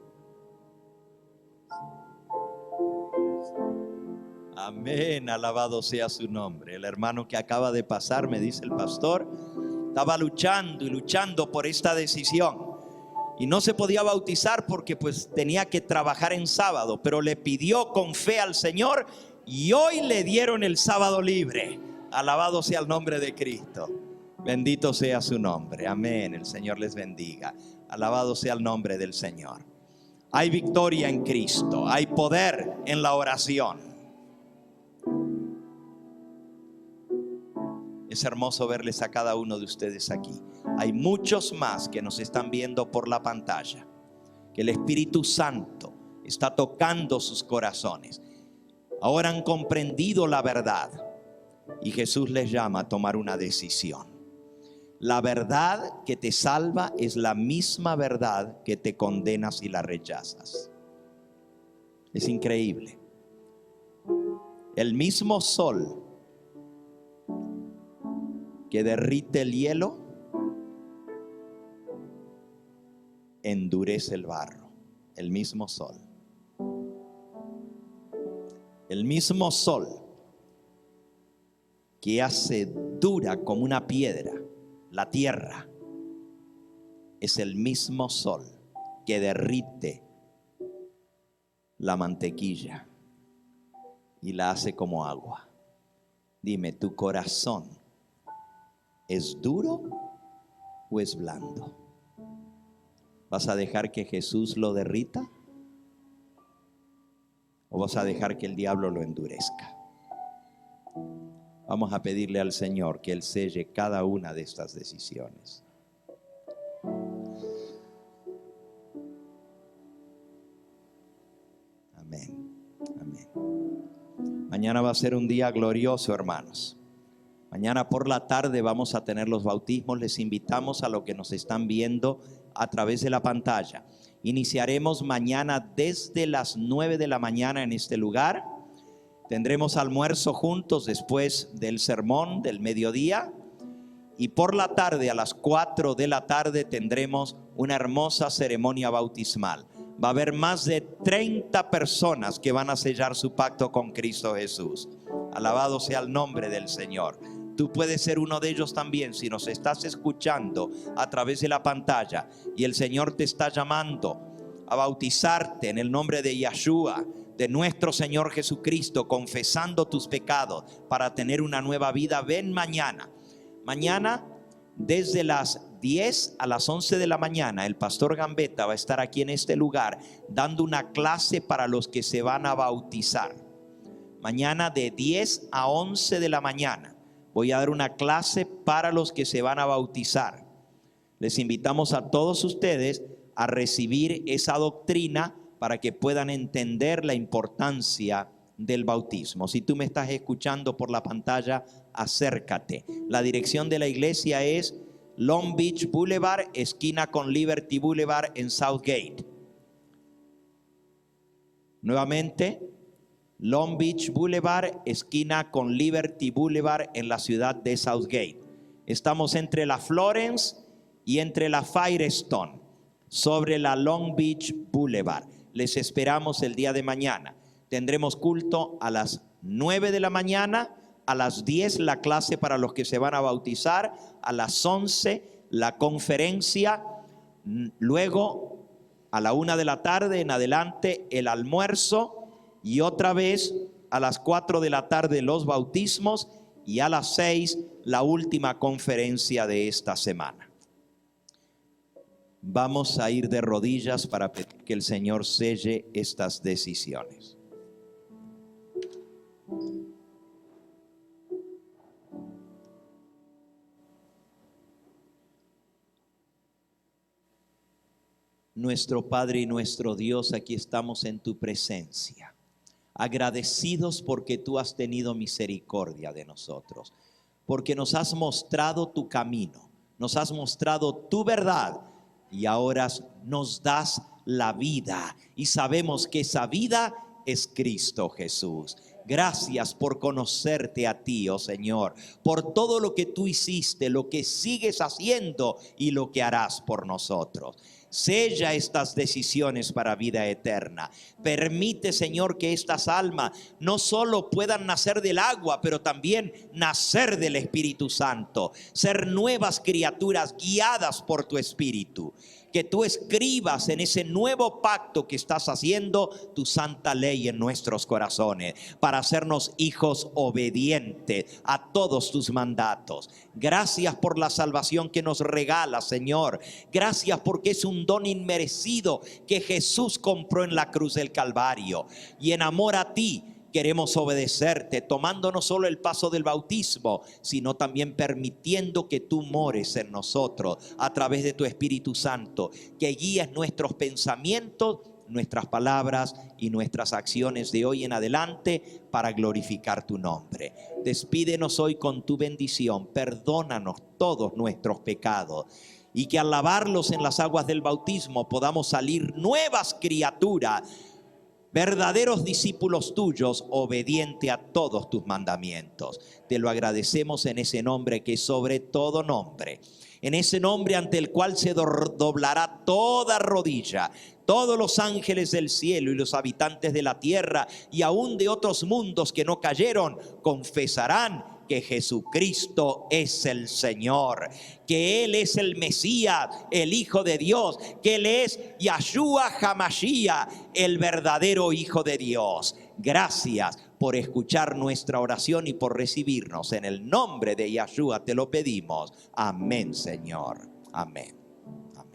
Amén, alabado sea su nombre. El hermano que acaba de pasar, me dice el pastor, estaba luchando y luchando por esta decisión y no se podía bautizar porque pues tenía que trabajar en sábado, pero le pidió con fe al Señor y hoy le dieron el sábado libre. Alabado sea el nombre de Cristo. Bendito sea su nombre. Amén. El Señor les bendiga. Alabado sea el nombre del Señor. Hay victoria en Cristo. Hay poder en la oración. Es hermoso verles a cada uno de ustedes aquí. Hay muchos más que nos están viendo por la pantalla. Que el Espíritu Santo está tocando sus corazones. Ahora han comprendido la verdad. Y Jesús les llama a tomar una decisión. La verdad que te salva es la misma verdad que te condena si la rechazas. Es increíble. El mismo sol que derrite el hielo endurece el barro. El mismo sol. El mismo sol que hace dura como una piedra la tierra, es el mismo sol que derrite la mantequilla y la hace como agua. Dime, ¿tu corazón es duro o es blando? ¿Vas a dejar que Jesús lo derrita? ¿O vas a dejar que el diablo lo endurezca? Vamos a pedirle al Señor que Él selle cada una de estas decisiones. Amén. Amén. Mañana va a ser un día glorioso, hermanos. Mañana por la tarde vamos a tener los bautismos. Les invitamos a los que nos están viendo a través de la pantalla. Iniciaremos mañana desde las 9 de la mañana en este lugar. Tendremos almuerzo juntos después del sermón del mediodía. Y por la tarde, a las 4 de la tarde, tendremos una hermosa ceremonia bautismal. Va a haber más de 30 personas que van a sellar su pacto con Cristo Jesús. Alabado sea el nombre del Señor. Tú puedes ser uno de ellos también si nos estás escuchando a través de la pantalla y el Señor te está llamando a bautizarte en el nombre de Yeshua, de nuestro Señor Jesucristo, confesando tus pecados para tener una nueva vida. Ven mañana. Mañana desde las 10 a las 11 de la mañana el pastor Gambetta va a estar aquí en este lugar dando una clase para los que se van a bautizar. Mañana de 10 a 11 de la mañana voy a dar una clase para los que se van a bautizar. Les invitamos a todos ustedes a recibir esa doctrina para que puedan entender la importancia del bautismo. Si tú me estás escuchando por la pantalla, acércate. La dirección de la iglesia es Long Beach Boulevard, esquina con Liberty Boulevard en Southgate. Nuevamente, Long Beach Boulevard, esquina con Liberty Boulevard en la ciudad de Southgate. Estamos entre la Florence y entre la Firestone, sobre la Long Beach Boulevard. Les esperamos el día de mañana. Tendremos culto a las 9 de la mañana, a las 10 la clase para los que se van a bautizar, a las 11 la conferencia, luego a la 1 de la tarde en adelante el almuerzo y otra vez a las 4 de la tarde los bautismos y a las 6 la última conferencia de esta semana. Vamos a ir de rodillas para pedir que el Señor selle estas decisiones. Nuestro Padre y nuestro Dios, aquí estamos en tu presencia, agradecidos porque tú has tenido misericordia de nosotros, porque nos has mostrado tu camino, nos has mostrado tu verdad y ahora nos das la vida y sabemos que esa vida es Cristo Jesús. Gracias por conocerte a ti, oh Señor, por todo lo que tú hiciste, lo que sigues haciendo y lo que harás por nosotros. Sella estas decisiones para vida eterna. Permite, Señor, que estas almas no solo puedan nacer del agua, pero también nacer del Espíritu Santo. Ser nuevas criaturas guiadas por tu Espíritu. Que tú escribas en ese nuevo pacto que estás haciendo tu santa ley en nuestros corazones para hacernos hijos obedientes a todos tus mandatos. Gracias por la salvación que nos regala, Señor. Gracias porque es un don inmerecido que Jesús compró en la cruz del Calvario. Y en amor a ti queremos obedecerte, tomando no solo el paso del bautismo, sino también permitiendo que tú mores en nosotros a través de tu Espíritu Santo, que guíes nuestros pensamientos, nuestras palabras y nuestras acciones de hoy en adelante para glorificar tu nombre. Despídenos hoy con tu bendición, perdónanos todos nuestros pecados y que al lavarlos en las aguas del bautismo podamos salir nuevas criaturas, verdaderos discípulos tuyos, obediente a todos tus mandamientos. Te lo agradecemos en ese nombre que es sobre todo nombre, en ese nombre ante el cual se doblará toda rodilla, todos los ángeles del cielo y los habitantes de la tierra y aún de otros mundos que no cayeron, confesarán que Jesucristo es el Señor, que Él es el Mesías, el Hijo de Dios, que Él es Yahshua HaMashiach, el verdadero Hijo de Dios. Gracias por escuchar nuestra oración y por recibirnos. En el nombre de Yahshua te lo pedimos. Amén, Señor. Amén. Amén.